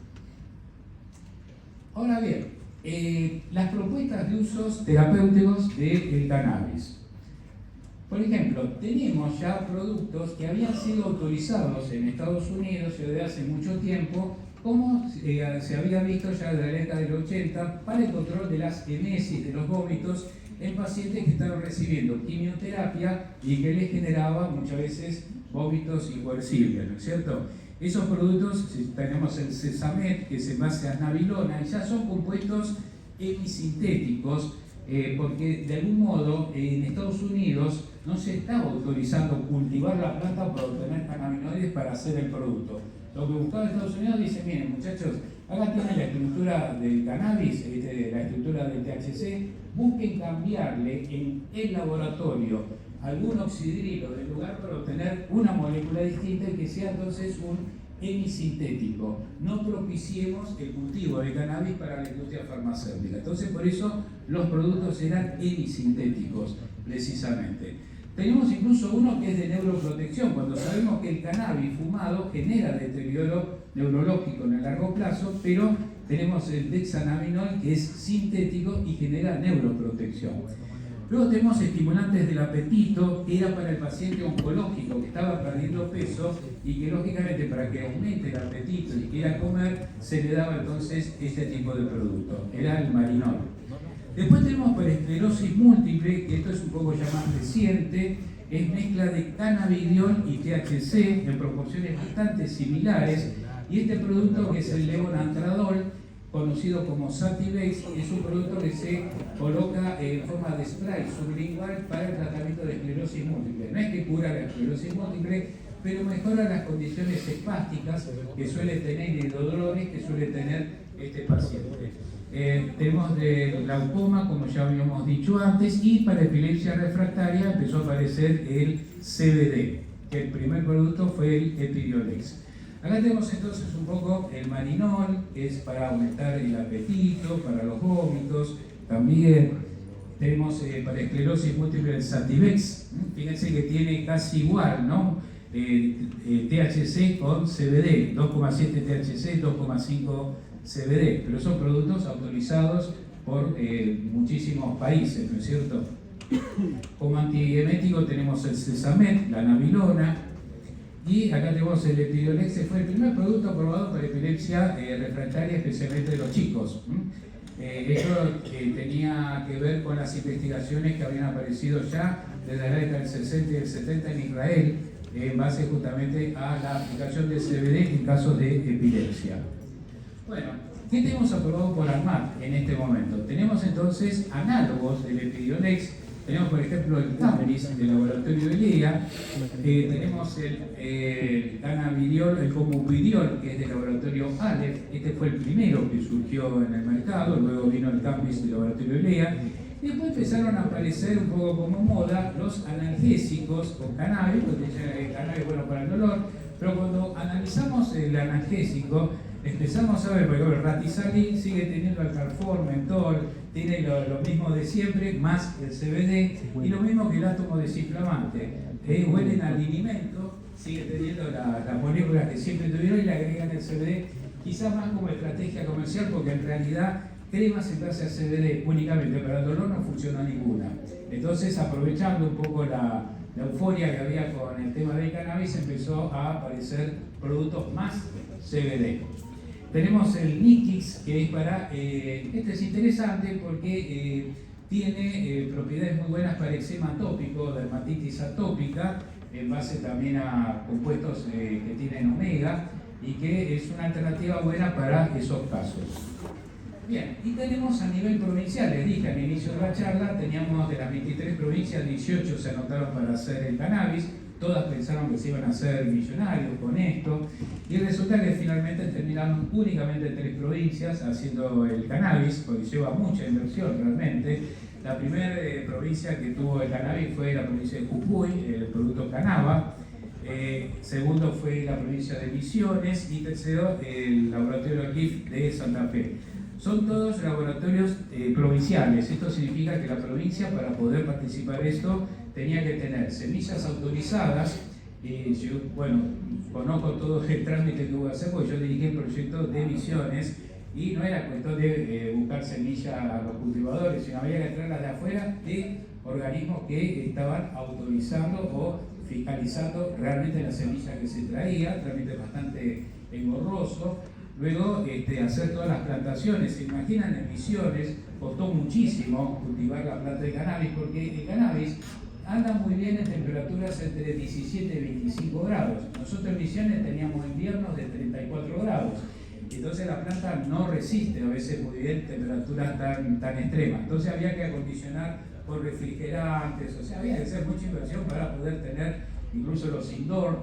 Ahora bien, las propuestas de usos terapéuticos del cannabis. Por ejemplo, tenemos ya productos que habían sido autorizados en Estados Unidos ya desde hace mucho tiempo, como se había visto ya desde la década del 80, para el control de las emesis, de los vómitos, en pacientes que estaban recibiendo quimioterapia y que les generaba muchas veces vómitos incoercibles, ¿no es cierto? Esos productos, tenemos el Sesamet, que se basa en nabilona, y ya son compuestos hemisintéticos, porque de algún modo en Estados Unidos no se está autorizando cultivar la planta para obtener cannabinoides para hacer el producto. Lo que buscaba Estados Unidos dice, miren muchachos, acá tienen la estructura del cannabis, la estructura del THC, busquen cambiarle en el laboratorio algún oxidrilo del lugar para obtener una molécula distinta y que sea entonces un hemisintético. No propiciemos el cultivo de cannabis para la industria farmacéutica. Entonces por eso los productos eran hemisintéticos, precisamente. Tenemos incluso uno que es de neuroprotección, cuando sabemos que el cannabis fumado genera deterioro neurológico en el largo plazo, pero tenemos el dexanabinol que es sintético y genera neuroprotección. Luego tenemos estimulantes del apetito, que era para el paciente oncológico que estaba perdiendo peso y que lógicamente para que aumente el apetito y quiera comer, se le daba entonces este tipo de producto, era el marinol. Después tenemos para esclerosis múltiple, que esto es un poco ya más reciente, es mezcla de cannabidiol y THC en proporciones bastante similares, y este producto que es el levonorgestrel, conocido como Sativex, es un producto que se coloca en forma de spray sublingual para el tratamiento de esclerosis múltiple. No es que cura la esclerosis múltiple, pero mejora las condiciones espásticas que suele tener y los dolores que suele tener este paciente. Tenemos de glaucoma, como ya habíamos dicho antes, y para epilepsia refractaria empezó a aparecer el CBD, que el primer producto fue el Epidiolex. Acá tenemos entonces un poco el marinol, que es para aumentar el apetito, para los vómitos. También tenemos para esclerosis múltiple el Sativex. Fíjense que tiene casi igual, ¿no? THC con CBD, 2,7 THC, 2,5 CBD, pero son productos autorizados por muchísimos países, ¿no es cierto? Como antiemético tenemos el Sesamet, la nabilona, y acá tenemos el Epidiolex, que fue el primer producto aprobado para epilepsia refractaria, especialmente de los chicos. Esto tenía que ver con las investigaciones que habían aparecido ya desde la década del 60 y el 70 en Israel, en base justamente a la aplicación de CBD en casos de epilepsia. Bueno, ¿qué tenemos aprobado por ANMAT en este momento? Tenemos entonces análogos del Epidiolex. Tenemos, por ejemplo, el Camrys del laboratorio de Lea, tenemos el cannabidiol, el comupidiol, que es del laboratorio Aleph. Este fue el primero que surgió en el mercado, luego vino el Camrys del laboratorio de Lea. Y después empezaron a aparecer un poco como moda los analgésicos con cannabis, porque el cannabis es bueno para el dolor, pero cuando analizamos el analgésico, empezamos a ver, por ejemplo, el Ratizalin sigue teniendo el Carfor, mentol, tiene lo mismo de siempre, más el CBD, y lo mismo que el átomo desinflamante. Huelen al alimento, sigue teniendo las moléculas que siempre tuvieron y le agregan el CBD, quizás más como estrategia comercial, porque en realidad cremas en base a CBD únicamente para el dolor no funciona ninguna. Entonces, aprovechando un poco la euforia que había con el tema del cannabis, empezó a aparecer productos más CBD. Tenemos el Nikix, que es para, este es interesante porque tiene propiedades muy buenas para eczema atópico, dermatitis atópica, en base también a compuestos que tienen omega, y que es una alternativa buena para esos casos. Bien, y tenemos a nivel provincial, les dije al inicio de la charla, teníamos de las 23 provincias, 18 se anotaron para hacer el cannabis, todas pensaron que se iban a hacer millonarios con esto, y resulta que finalmente terminaron únicamente 3 provincias haciendo el cannabis, porque lleva mucha inversión realmente. La primera provincia que tuvo el cannabis fue la provincia de Jujuy, el producto Canaba. Segundo fue la provincia de Misiones, y tercero el laboratorio GIF de Santa Fe. Son todos laboratorios provinciales. Esto significa que la provincia, para poder participar en esto, tenía que tener semillas autorizadas. Yo, bueno, conozco todo el trámite que hubo que hacer, porque yo dirigí el proyecto de Misiones, y no era cuestión de buscar semillas a los cultivadores, sino había que traerlas de afuera, de organismos que estaban autorizando o fiscalizando realmente la semilla que se traía, realmente bastante engorroso. Luego hacer todas las plantaciones. Se imaginan, en Misiones costó muchísimo cultivar la planta de cannabis, porque el cannabis anda muy bien en temperaturas entre 17 y 25 grados. Nosotros en Misiones teníamos inviernos de 34 grados. Entonces la planta no resiste a veces muy bien temperaturas tan extremas. Entonces había que acondicionar con refrigerantes, o sea, había que hacer mucha inversión para poder tener incluso los indoor,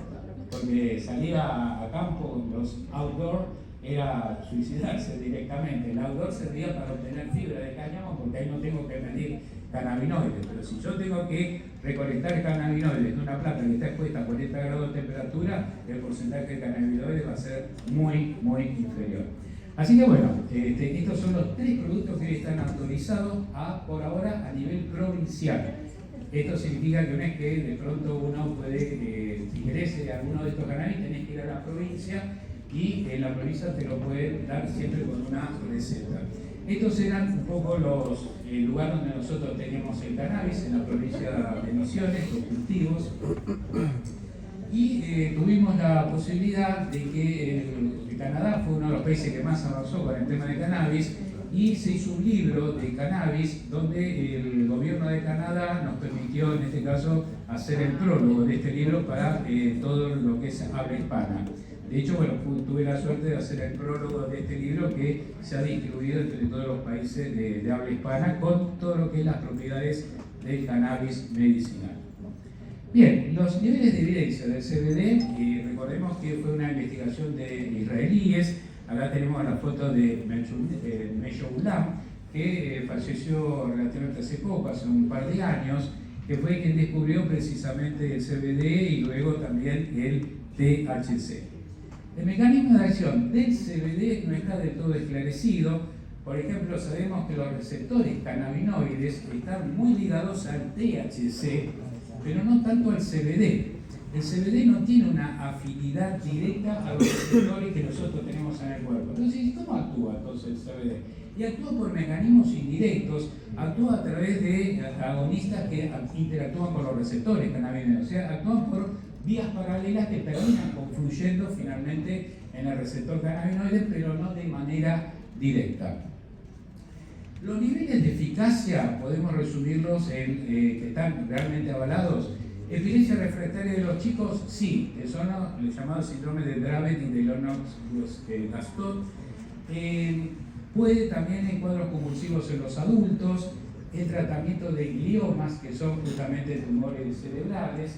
porque salir a campo, los outdoor, era suicidarse directamente. El outdoor servía para obtener fibra de cáñamo, porque ahí no tengo que medir cannabinoides, pero si yo tengo que recolectar cannabinoides de una planta que está expuesta a 40 grados de temperatura, el porcentaje de cannabinoides va a ser muy inferior. Así que bueno, estos son los 3 productos que están autorizados por ahora a nivel provincial. Esto significa que no es que de pronto uno puede, si querés alguno de estos cannabis, tenés que ir a la provincia y en la provincia te lo pueden dar siempre con una receta. Estos eran un poco el lugar donde nosotros teníamos el cannabis, en la provincia de Misiones, los cultivos. Y tuvimos la posibilidad de que Canadá fue uno de los países que más avanzó con el tema de cannabis, y se hizo un libro de cannabis donde el gobierno de Canadá nos permitió, en este caso, hacer el prólogo de este libro para todo lo que es habla hispana. De hecho, bueno, tuve la suerte de hacer el prólogo de este libro, que se ha distribuido entre todos los países de habla hispana, con todo lo que es las propiedades del cannabis medicinal. Bien, los niveles de evidencia del CBD, recordemos que fue una investigación de israelíes. Acá tenemos la foto de Meshulam, que falleció relativamente hace poco, hace un par de años, que fue quien descubrió precisamente el CBD y luego también el THC. El mecanismo de acción del CBD no está del todo esclarecido. Por ejemplo, sabemos que los receptores cannabinoides están muy ligados al THC, pero no tanto al CBD. El CBD no tiene una afinidad directa a los receptores que nosotros tenemos en el cuerpo. Entonces, ¿cómo actúa entonces el CBD? Y actúa por mecanismos indirectos, actúa a través de agonistas que interactúan con los receptores cannabinoides, o sea, actúan por vías paralelas que terminan confluyendo finalmente en el receptor cannabinoide, pero no de manera directa. Los niveles de eficacia podemos resumirlos en que están realmente avalados. Epilepsia refractaria de los chicos, sí, que son los llamados síndrome de Dravet y de Lennox-Gastaut. Puede también en cuadros convulsivos en los adultos, el tratamiento de gliomas, que son justamente tumores cerebrales.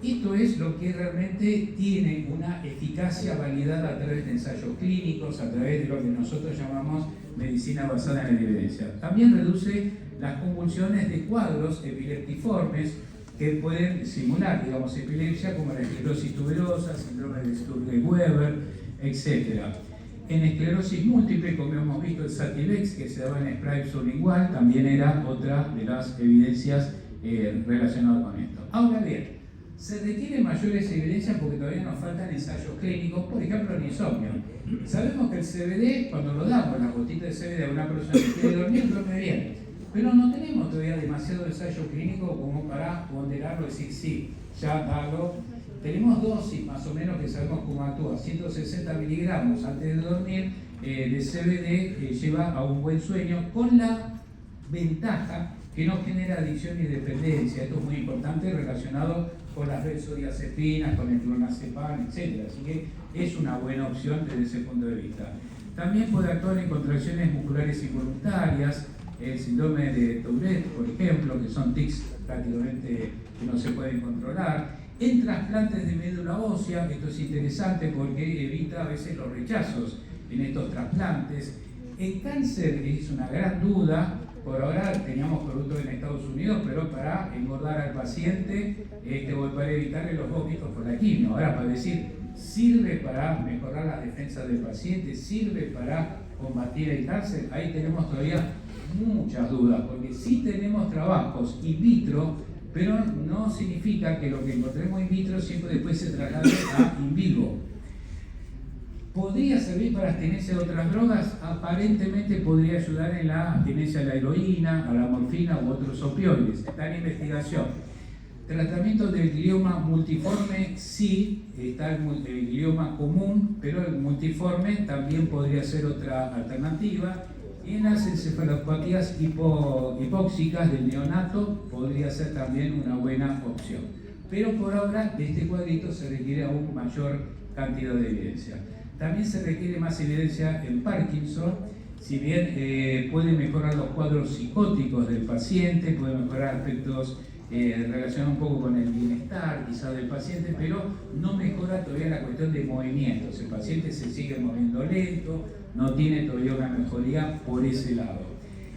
Esto es lo que realmente tiene una eficacia validada a través de ensayos clínicos, a través de lo que nosotros llamamos medicina basada en la evidencia. También reduce las convulsiones de cuadros epileptiformes que pueden simular, digamos, epilepsia, como la esclerosis tuberosa, síndrome de Sturge-Weber, etc. En esclerosis múltiple, como hemos visto, el Sativex, que se daba en spray sublingual, también era otra de las evidencias relacionadas con esto. Ahora bien, se requieren mayores evidencias porque todavía nos faltan ensayos clínicos, por ejemplo, el insomnio. Sabemos que el CBD, cuando lo damos, la gotita de CBD a una persona que quiere dormir, duerme bien. Pero no tenemos todavía demasiado ensayo clínico como para ponderarlo y decir, sí, ya dalo. Tenemos dosis más o menos que sabemos cómo actúa. 160 miligramos antes de dormir de CBD lleva a un buen sueño, con la ventaja que no genera adicción y dependencia. Esto es muy importante relacionado con las benzodiazepinas, con el clonazepam, etc. Así que es una buena opción desde ese punto de vista. También puede actuar en contracciones musculares involuntarias, el síndrome de Tourette, por ejemplo, que son tics prácticamente que no se pueden controlar. En trasplantes de médula ósea, esto es interesante porque evita a veces los rechazos en estos trasplantes. El cáncer es una gran duda. Por ahora teníamos productos en Estados Unidos, pero para engordar al paciente o para evitarle los vómitos por la quimio. Ahora, para decir, sirve para mejorar las defensas del paciente, sirve para combatir el cáncer, ahí tenemos todavía muchas dudas, porque sí tenemos trabajos in vitro, pero no significa que lo que encontremos in vitro siempre después se traslade a in vivo. ¿Podría servir para abstenencia de otras drogas? Aparentemente podría ayudar en la abstenencia a la heroína, a la morfina u otros opioides. Está en investigación. Tratamiento del glioma multiforme, sí, está el glioma común, pero el multiforme también podría ser otra alternativa. Y en las encefalopatías hipóxicas del neonato podría ser también una buena opción. Pero por ahora de este cuadrito se requiere aún mayor cantidad de evidencia. También se requiere más evidencia en Parkinson, si bien puede mejorar los cuadros psicóticos del paciente, puede mejorar aspectos relacionados un poco con el bienestar quizás del paciente, pero no mejora todavía la cuestión de movimientos. El paciente se sigue moviendo lento, no tiene todavía una mejoría por ese lado.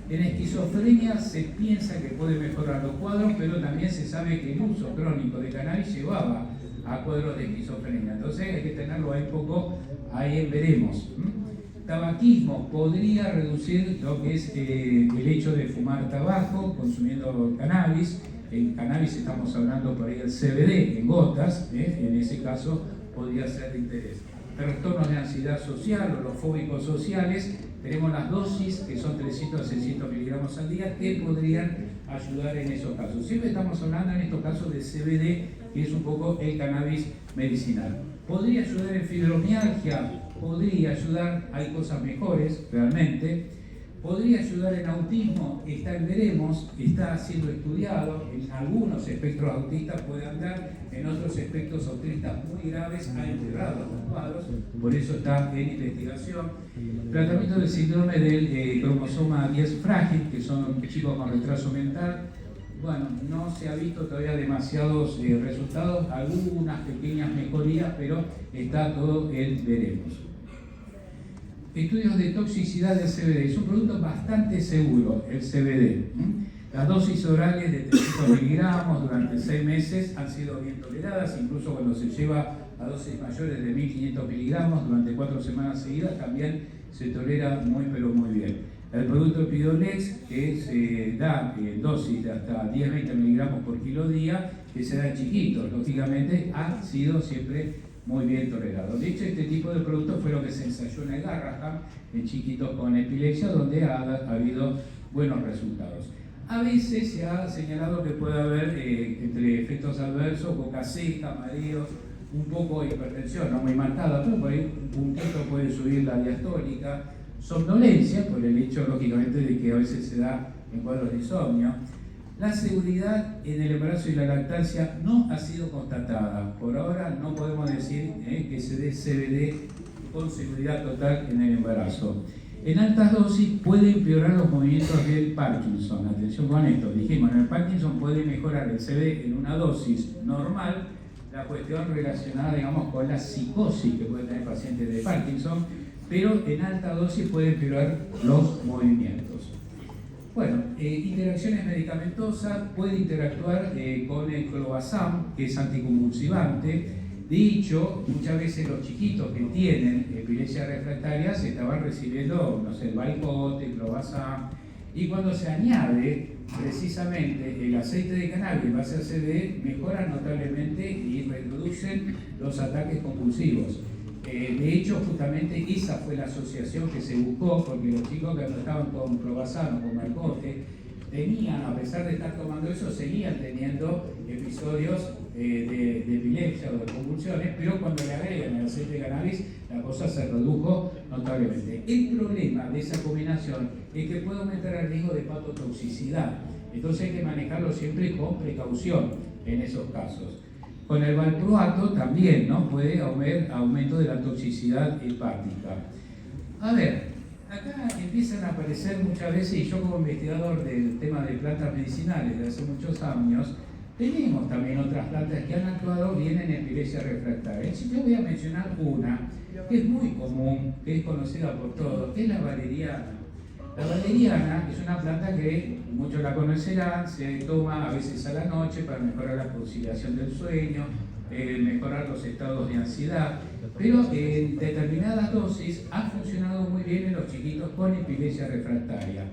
En esquizofrenia se piensa que puede mejorar los cuadros, pero también se sabe que el uso crónico de cannabis llevaba a cuadros de esquizofrenia. Entonces hay que tenerlo ahí un poco, ahí veremos. Tabaquismo podría reducir lo que es el hecho de fumar tabaco consumiendo cannabis. En cannabis estamos hablando por ahí del CBD en gotas, en ese caso podría ser de interés. Trastornos de ansiedad social o los fóbicos sociales, tenemos las dosis que son 300 a 600 miligramos al día que podrían ayudar en esos casos. Siempre estamos hablando en estos casos de CBD, que es un poco el cannabis medicinal. ¿Podría ayudar en fibromialgia? Podría ayudar, hay cosas mejores realmente. ¿Podría ayudar en autismo? Está en veremos, está siendo estudiado. En algunos espectros autistas puede andar, en otros espectros autistas muy graves ha empeorado los cuadros, por eso está en investigación. Tratamiento del síndrome del cromosoma 10 frágil, que son chicos con retraso mental. Bueno, no se ha visto todavía demasiados resultados, algunas pequeñas mejorías, pero está todo en veremos. Estudios de toxicidad del CBD. Es un producto bastante seguro, el CBD. Las dosis orales de 300 miligramos durante 6 meses han sido bien toleradas, incluso cuando se lleva a dosis mayores de 1500 miligramos durante 4 semanas seguidas también se tolera muy pero muy bien. El producto Epidolex, que se da en dosis de hasta 10-20 miligramos por kilo día, que se da en chiquitos, lógicamente ha sido siempre muy bien tolerado. De hecho, este tipo de productos fue lo que se ensayó en el Garraham, en chiquitos con epilepsia, donde ha habido buenos resultados. A veces se ha señalado que puede haber entre efectos adversos, boca seca, mareos, un poco de hipertensión, no muy marcada, pero por ahí un puntito puede subir la diastólica, somnolencia, por el hecho, lógicamente, de que a veces se da en cuadros de insomnio. La seguridad en el embarazo y la lactancia no ha sido constatada. Por ahora no podemos decir que se dé CBD con seguridad total en el embarazo. En altas dosis puede empeorar los movimientos del Parkinson. Atención con esto. Dijimos, en el Parkinson puede mejorar el CBD en una dosis normal. La cuestión relacionada, digamos, con la psicosis que puede tener pacientes de Parkinson, pero en alta dosis puede empeorar los movimientos. Bueno, interacciones medicamentosas, puede interactuar con el clobazam, que es anticonvulsivante. De hecho, muchas veces los chiquitos que tienen epilepsia refractaria se estaban recibiendo, no sé, el Valcote, clobazam, y cuando se añade precisamente el aceite de cannabis en base a CBD, mejoran notablemente y reducen los ataques convulsivos. De hecho, justamente esa fue la asociación que se buscó, porque los chicos que estaban con clobazam o con Valcote tenían, a pesar de estar tomando eso, seguían teniendo episodios de epilepsia o de convulsiones, pero cuando le agregan el aceite de cannabis, la cosa se redujo notablemente. El problema de esa combinación es que puede aumentar el riesgo de hepatotoxicidad, entonces hay que manejarlo siempre con precaución en esos casos. Con el valproato también, ¿no? Puede haber aumento de la toxicidad hepática. A ver, acá empiezan a aparecer muchas veces, y yo como investigador del tema de plantas medicinales de hace muchos años, tenemos también otras plantas que han actuado bien en epilepsia refractaria. Yo voy a mencionar una que es muy común, que es conocida por todos, que es la valeriana. La valeriana es una planta que muchos la conocerán, se toma a veces a la noche para mejorar la conciliación del sueño, mejorar los estados de ansiedad, pero en determinadas dosis ha funcionado muy bien en los chiquitos con epilepsia refractaria.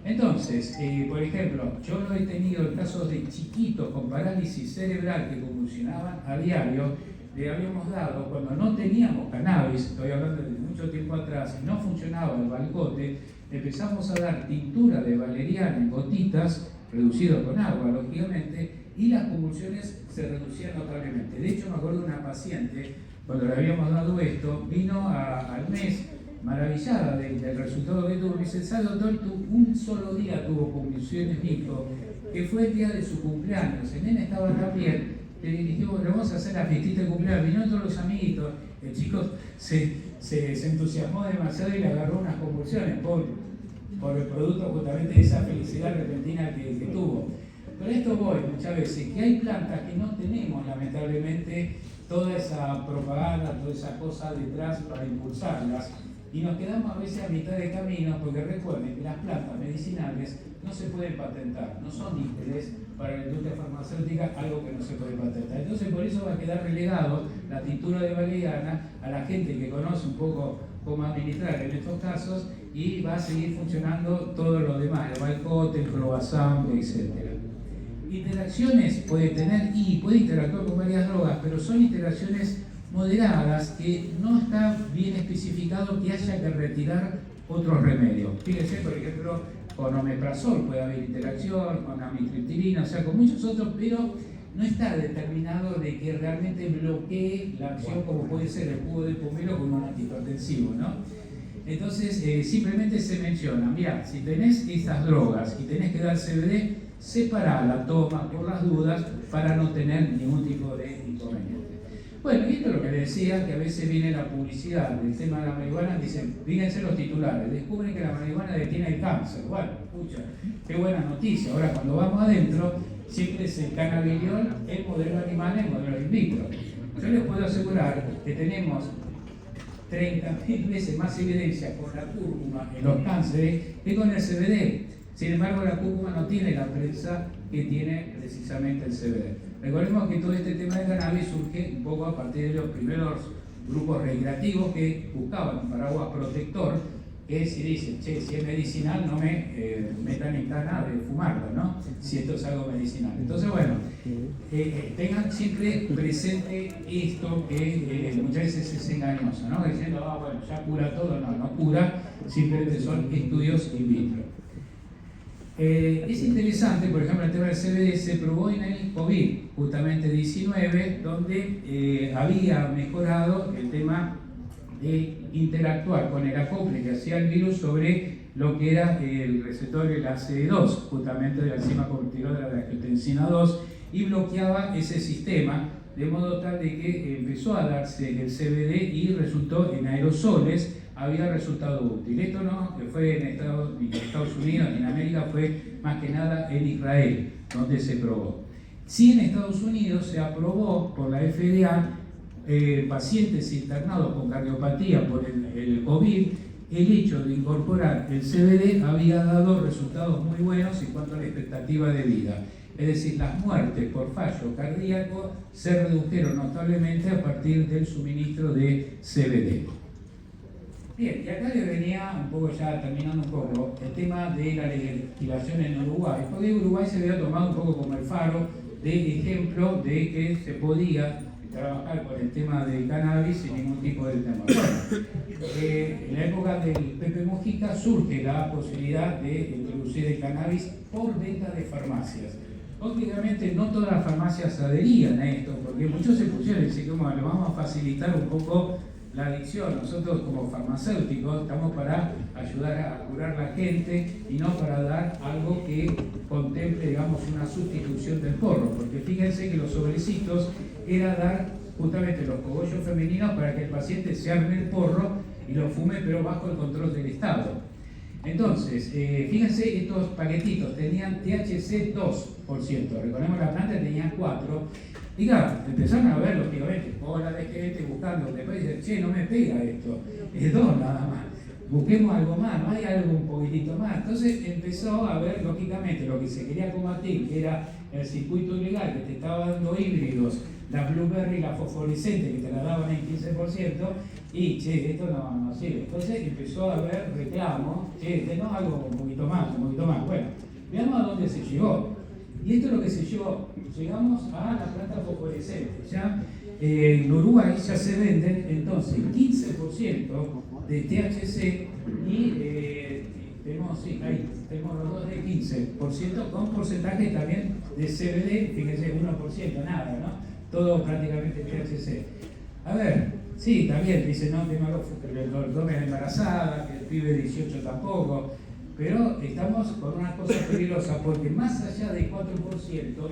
Entonces, por ejemplo, yo lo he tenido en casos de chiquitos con parálisis cerebral que convulsionaban a diario, le habíamos dado, cuando no teníamos cannabis, estoy hablando de mucho tiempo atrás, y no funcionaba el balcote, empezamos a dar tintura de valeriana en gotitas, reducido con agua, lógicamente, y las convulsiones se reducían notablemente. De hecho, me acuerdo de una paciente, cuando le habíamos dado esto, vino al mes maravillada del resultado que tuvo. Me dice, ¿sabe, doctor? Un solo día tuvo convulsiones micro, que fue el día de su cumpleaños. El nene estaba también, le dijimos, le vamos a hacer la fiestita de cumpleaños. Vinieron todos los amiguitos, el chico se entusiasmó demasiado y le agarró unas convulsiones por el producto justamente de esa felicidad repentina que tuvo. Pero esto voy muchas veces, que hay plantas que no tenemos lamentablemente toda esa propaganda, toda esa cosa detrás para impulsarlas, y nos quedamos a veces a mitad de camino, porque recuerden que las plantas medicinales no se pueden patentar, no son de interés para la industria farmacéutica, algo que no se puede patentar. Entonces por eso va a quedar relegado la tintura de valeriana a la gente que conoce un poco cómo administrar en estos casos, y va a seguir funcionando todo lo demás, el balcote, el cloazam, etc. Interacciones puede tener y puede interactuar con varias drogas, pero son interacciones moderadas que no está bien especificado que haya que retirar otros remedios. Fíjense, por ejemplo, con omeprazol puede haber interacción, con amitriptilina, o sea, con muchos otros, pero no está determinado de que realmente bloquee la acción como puede ser el jugo de pomelo con un antihipertensivo, ¿no? Entonces, simplemente se menciona, mira, si tenés estas drogas y tenés que dar CBD, separala, toma por las dudas para no tener ningún tipo de inconveniente. Bueno, y esto es lo que les decía, que a veces viene la publicidad del tema de la marihuana, dicen, fíjense los titulares, descubren que la marihuana detiene el cáncer. Bueno, escucha, qué buena noticia. Ahora, cuando vamos adentro, siempre es el cannabidiol, el modelo animal, el modelo in vitro. Yo les puedo asegurar que tenemos 30.000 veces más evidencia con la cúrcuma en los cánceres que con el CBD. Sin embargo, la cúrcuma no tiene la prensa que tiene precisamente el CBD. Recordemos que todo este tema de cannabis surge un poco a partir de los primeros grupos recreativos que buscaban un paraguas protector, que si dicen, che, si es medicinal, no me metan en cana de fumarlo, ¿no? Si esto es algo medicinal. Entonces, bueno, tengan siempre presente esto que muchas veces es engañoso, ¿no? Diciendo, bueno, ya cura todo. No, no cura, simplemente son estudios in vitro. Es interesante, por ejemplo, el tema del CBD se probó en el COVID, justamente 19, donde había mejorado el tema de interactuar con el acople que hacía el virus sobre lo que era el receptor del ACE2, justamente de la enzima convertidora de la angiotensina 2, y bloqueaba ese sistema, de modo tal de que empezó a darse el CBD y resultó en aerosoles, había resultado útil. Esto no fue en Estados Unidos, en América fue más que nada en Israel, donde se probó. Sí, en Estados Unidos se aprobó por la FDA pacientes internados con cardiopatía por el COVID, el hecho de incorporar el CBD había dado resultados muy buenos en cuanto a la expectativa de vida. Es decir, las muertes por fallo cardíaco se redujeron notablemente a partir del suministro de CBD. Bien, y acá le venía un poco ya terminando un poco el tema de la legislación en Uruguay, porque Uruguay se había tomado un poco como el faro de ejemplo de que se podía trabajar con el tema del cannabis sin ningún tipo de tema. Bueno, en la época del Pepe Mujica surge la posibilidad de introducir el cannabis por venta de farmacias. Obviamente no todas las farmacias adherían a esto, porque muchos se pusieron y dicen, bueno, le vamos a facilitar un poco la adicción. Nosotros como farmacéuticos estamos para ayudar a curar a la gente y no para dar algo que contemple, digamos, una sustitución del porro, porque fíjense que los sobrecitos era dar justamente los cogollos femeninos para que el paciente se arme el porro y lo fume, pero bajo el control del Estado. Entonces, fíjense, estos paquetitos tenían THC 2%, recordemos la planta tenía 4%, y claro, empezaron a ver lógicamente, hola de gente buscando, después dicen, che, no me pega esto, es 2 nada más, busquemos algo más, no hay algo un poquitito más. Entonces empezó a ver lógicamente lo que se quería combatir, que era el circuito ilegal que te estaba dando híbridos, la blueberry y la fosforescente que te la daban en 15%, y che, esto no sirve. Entonces empezó a haber reclamos, che, denos algo un poquito más. Bueno, veamos a dónde se llegó. Y esto es lo que se llevó. Llegamos a la planta fosforescente. Ya en Uruguay ya se venden entonces 15% de THC y tenemos los dos de 15%, con porcentaje también de CBD, fíjense, 1%, nada, ¿no? Todo prácticamente THC. A ver, sí, también dice, no, que no lo tomen embarazada, que el pibe de 18 tampoco, pero estamos con una cosa peligrosa, porque más allá del 4%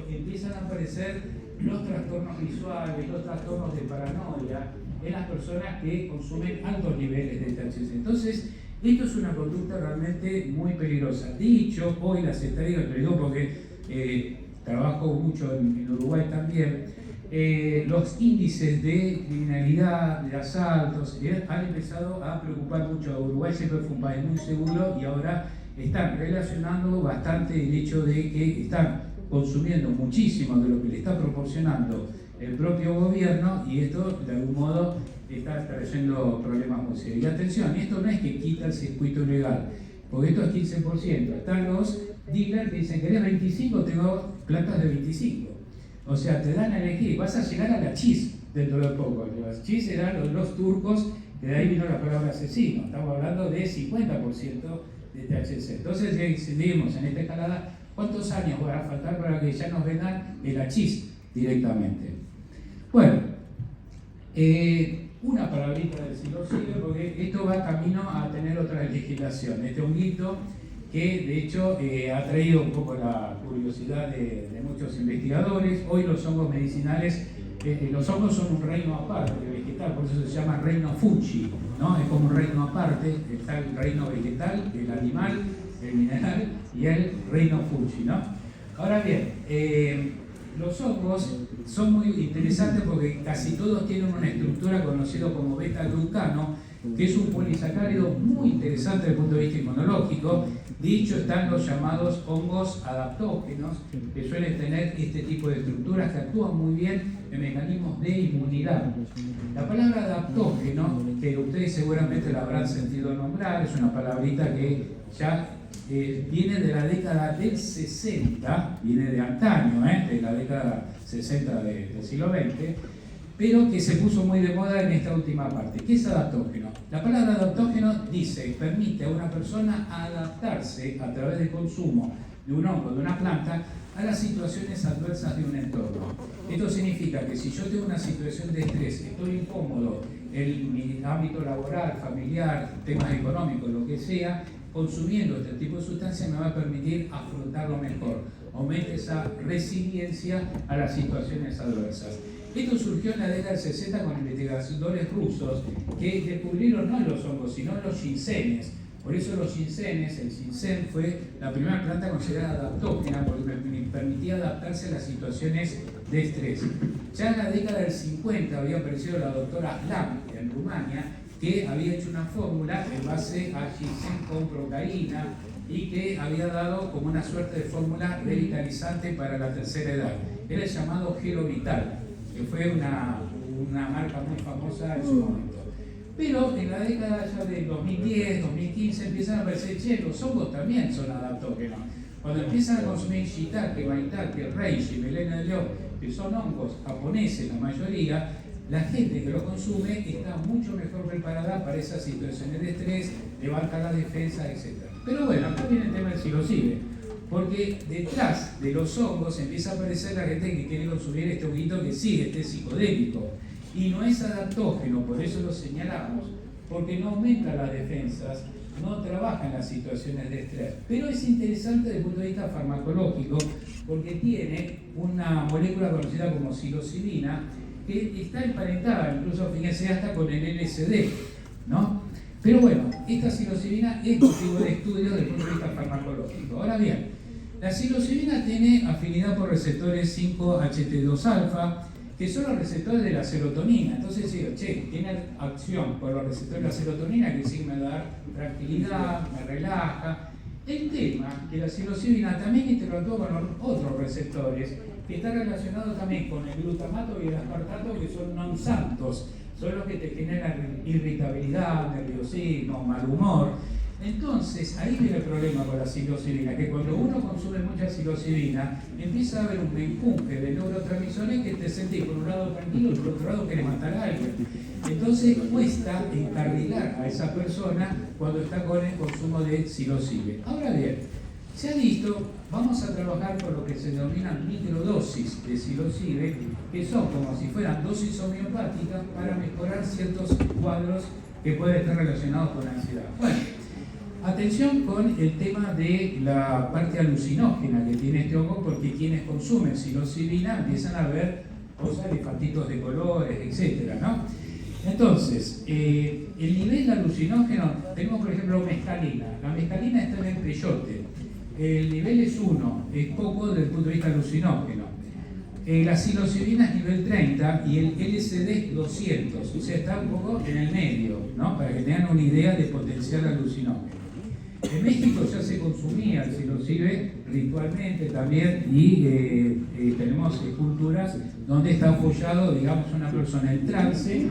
empiezan a aparecer los trastornos visuales, los trastornos de paranoia en las personas que consumen altos niveles de THC. Entonces, esto es una conducta realmente muy peligrosa. Dicho, hoy la Secretaría, te digo porque trabajo mucho en Uruguay también, los índices de criminalidad, de asaltos, han empezado a preocupar mucho a Uruguay. Siempre fue un país muy seguro y ahora están relacionando bastante el hecho de que están consumiendo muchísimo de lo que le está proporcionando el propio gobierno, y esto de algún modo está trayendo problemas muy serios. Y atención, esto no es que quita el circuito legal, porque esto es 15%. Están los dealers que dicen, ¿querés 25? Tengo plantas de 25. O sea, te dan a elegir, vas a llegar a la chis dentro de poco. Los chis eran los turcos, que de ahí vino la palabra asesino. Estamos hablando de 50% de THC. Entonces, seguimos en esta escalada. ¿Cuántos años va a faltar para que ya nos vendan el hachís directamente? Bueno, una palabrita del psilocibe, porque esto va camino a tener otra legislación. Este honguito que de hecho ha traído un poco la curiosidad de muchos investigadores. Hoy los hongos medicinales, los hongos son un reino aparte vegetal, por eso se llama reino fungi, ¿no? Es como un reino aparte, está el reino vegetal, el animal, el mineral y el reino fungi, ¿no? Ahora bien, los hongos son muy interesantes porque casi todos tienen una estructura conocida como beta-glucano, que es un polisacárido muy interesante desde el punto de vista inmunológico. De hecho, están los llamados hongos adaptógenos, que suelen tener este tipo de estructuras que actúan muy bien en mecanismos de inmunidad. La palabra adaptógeno, que ustedes seguramente la habrán sentido nombrar, es una palabrita que ya viene de la década del 60, viene de antaño, de la década 60 del siglo XX, pero que se puso muy de moda en esta última parte. ¿Qué es adaptógeno? La palabra adaptógeno dice, permite a una persona adaptarse a través del consumo de un hongo, de una planta, a las situaciones adversas de un entorno. Esto significa que si yo tengo una situación de estrés, estoy incómodo en mi ámbito laboral, familiar, temas económicos, lo que sea, consumiendo este tipo de sustancias me va a permitir afrontarlo mejor, aumenta esa resiliencia a las situaciones adversas. Esto surgió en la década del 60 con investigadores rusos que descubrieron no los hongos, sino los ginsenes. Por eso los ginsenes, el ginseng fue la primera planta considerada adaptógena porque permitía adaptarse a las situaciones de estrés. Ya en la década del 50 había aparecido la doctora Lam en Rumania, que había hecho una fórmula en base a ginseng con procaína y que había dado como una suerte de fórmula revitalizante para la tercera edad. Era el llamado Gelo Vital, que fue una marca muy famosa en su momento. Pero en la década ya de 2010, 2015 empiezan a aparecer, los hongos también son adaptógenos. Cuando empiezan a consumir shiitake, maitake, reishi, melena de león, que son hongos japoneses la mayoría, la gente que lo consume está mucho mejor preparada para esas situaciones de estrés, levanta la defensa, etc. Pero bueno, acá viene el tema del psilocibe, porque detrás de los hongos empieza a aparecer la gente que quiere consumir este honguito que sí, este psicodélico, y no es adaptógeno, por eso lo señalamos, porque no aumenta las defensas, no trabaja en las situaciones de estrés. Pero es interesante desde el punto de vista farmacológico, porque tiene una molécula conocida como psilocibina, que está emparentada, incluso fíjense hasta con el LSD, ¿no? Pero bueno, esta psilocibina es motivo de estudio desde el punto de vista farmacológico. Ahora bien, la psilocibina tiene afinidad por receptores 5-HT2-alfa, que son los receptores de la serotonina. Entonces digo, tiene acción por los receptores de la serotonina, que sí me da tranquilidad, me relaja. El tema que la psilocibina también interactúa con los otros receptores, que está relacionado también con el glutamato y el aspartato, que son non-santos, son los que te generan irritabilidad, nerviosismo, mal humor. Entonces, ahí viene el problema con la psilocibina, que cuando uno consume mucha psilocibina, empieza a haber un menjunje de neurotransmisores que te sentís por un lado tranquilo y por otro lado querés matar a alguien. Entonces cuesta encarrilar a esa persona cuando está con el consumo de psilocibina. Ahora bien, se ha visto, vamos a trabajar con lo que se denominan microdosis de psilocibina, que son como si fueran dosis homeopáticas para mejorar ciertos cuadros que pueden estar relacionados con la ansiedad. Bueno, atención con el tema de la parte alucinógena que tiene este hongo, porque quienes consumen psilocibina empiezan a ver cosas, elefantitos de colores, etcétera, ¿no? Entonces, el nivel alucinógeno, tenemos por ejemplo mescalina. La mescalina está en el peyote. El nivel es 1, es poco desde el punto de vista alucinógeno. La psilocibina es nivel 30 y el LSD es 200, o sea, está un poco en el medio, ¿no? Para que tengan una idea de potencial alucinógeno. En México ya se consumía el psilocibe ritualmente también y tenemos esculturas donde está apoyado, digamos, una persona en trance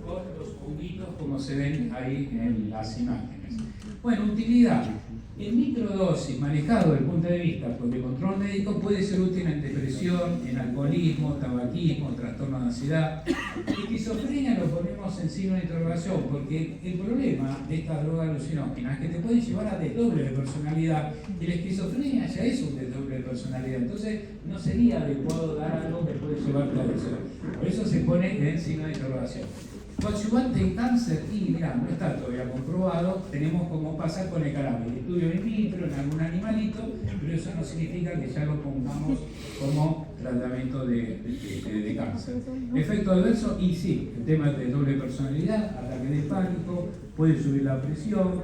con los juguitos como se ven ahí en las imágenes. Bueno, utilidad. En microdosis, manejado desde el punto de vista de control médico, puede ser útil en depresión, en alcoholismo, tabaquismo, trastorno de ansiedad. Esquizofrenia lo ponemos en signo de interrogación, porque el problema de esta droga alucinógena es que te puede llevar a desdoble de personalidad, y la esquizofrenia ya es un desdoble de personalidad, entonces no sería adecuado dar algo que puede llevarte a eso. Por eso se pone en signo de interrogación. Coadyuvante en cáncer, y mirá, no está todavía comprobado, tenemos como pasa con el cannabis, estudio in vitro en algún animalito, pero eso no significa que ya lo pongamos como tratamiento de cáncer. Efecto adverso, y sí, el tema de doble personalidad, ataque de pánico, puede subir la presión,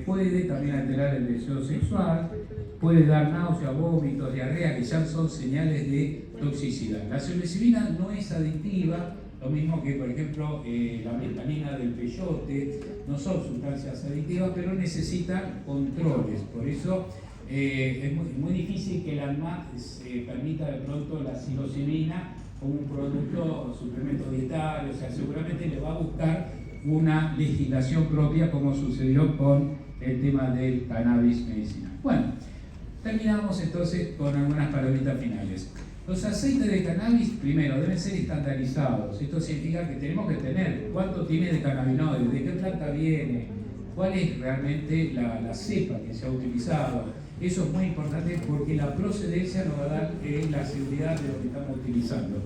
puede también alterar el deseo sexual, puede dar náuseas, vómitos, diarrea, que ya son señales de toxicidad. La psilocibina no es adictiva, lo mismo que, por ejemplo, la mescalina del peyote, no son sustancias adictivas, pero necesitan controles. Por eso es muy difícil que el ANMAT permita de pronto la psilocibina como un producto o suplemento dietario, o sea, seguramente le va a buscar una legislación propia, como sucedió con el tema del cannabis medicinal. Bueno, terminamos entonces con algunas palabritas finales. Los aceites de cannabis, primero, deben ser estandarizados. Esto significa que tenemos que tener cuánto tiene de cannabinoides, de qué planta viene, cuál es realmente la cepa que se ha utilizado. Eso es muy importante porque la procedencia nos va a dar la seguridad de lo que estamos utilizando.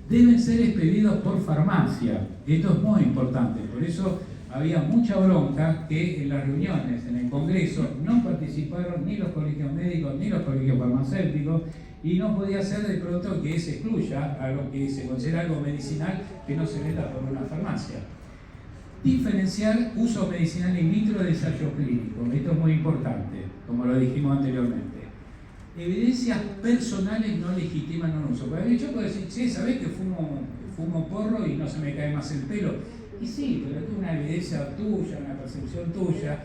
Deben ser expedidos por farmacia. Esto es muy importante. Por eso había mucha bronca que en las reuniones, en el Congreso, no participaron ni los colegios médicos ni los colegios farmacéuticos, y no podía ser de pronto que se excluya a lo que se considera algo medicinal que no se venda por una farmacia. Diferenciar uso medicinal in vitro de ensayo clínico. Esto es muy importante, como lo dijimos anteriormente. Evidencias personales no legitiman un uso. Porque yo puedo decir, sí, ¿sabés que fumo porro y no se me cae más el pelo? Y sí, pero es una evidencia tuya, una percepción tuya,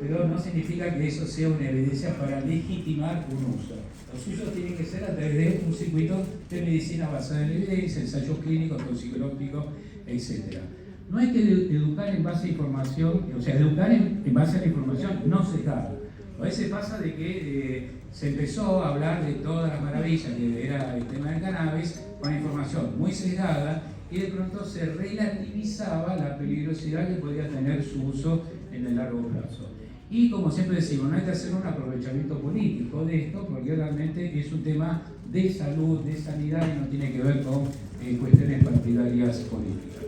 pero no significa que eso sea una evidencia para legitimar un uso. Los usos tienen que ser a través de un circuito de medicina basada en evidencia, ensayos clínicos, toxicológicos, etc. No hay que educar en base a información, o sea, educar en base a la información no sesgada. A veces pasa de que se empezó a hablar de todas las maravillas que era el tema del cannabis con información muy sesgada, y de pronto se relativizaba la peligrosidad que podía tener su uso en el largo plazo. Y como siempre decimos, no hay que hacer un aprovechamiento político de esto, porque realmente es un tema de salud, de sanidad, y no tiene que ver con cuestiones partidarias políticas.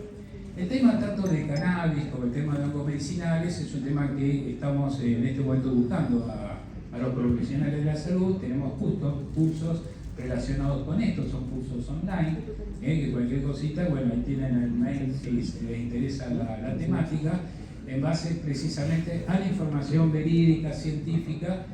El tema tanto de cannabis como el tema de hongos medicinales es un tema que estamos en este momento buscando a los profesionales de la salud. Tenemos justo cursos relacionados con esto, son cursos online, que cualquier cosita, bueno, ahí tienen el mail si les interesa la temática, en base precisamente a la información verídica, científica,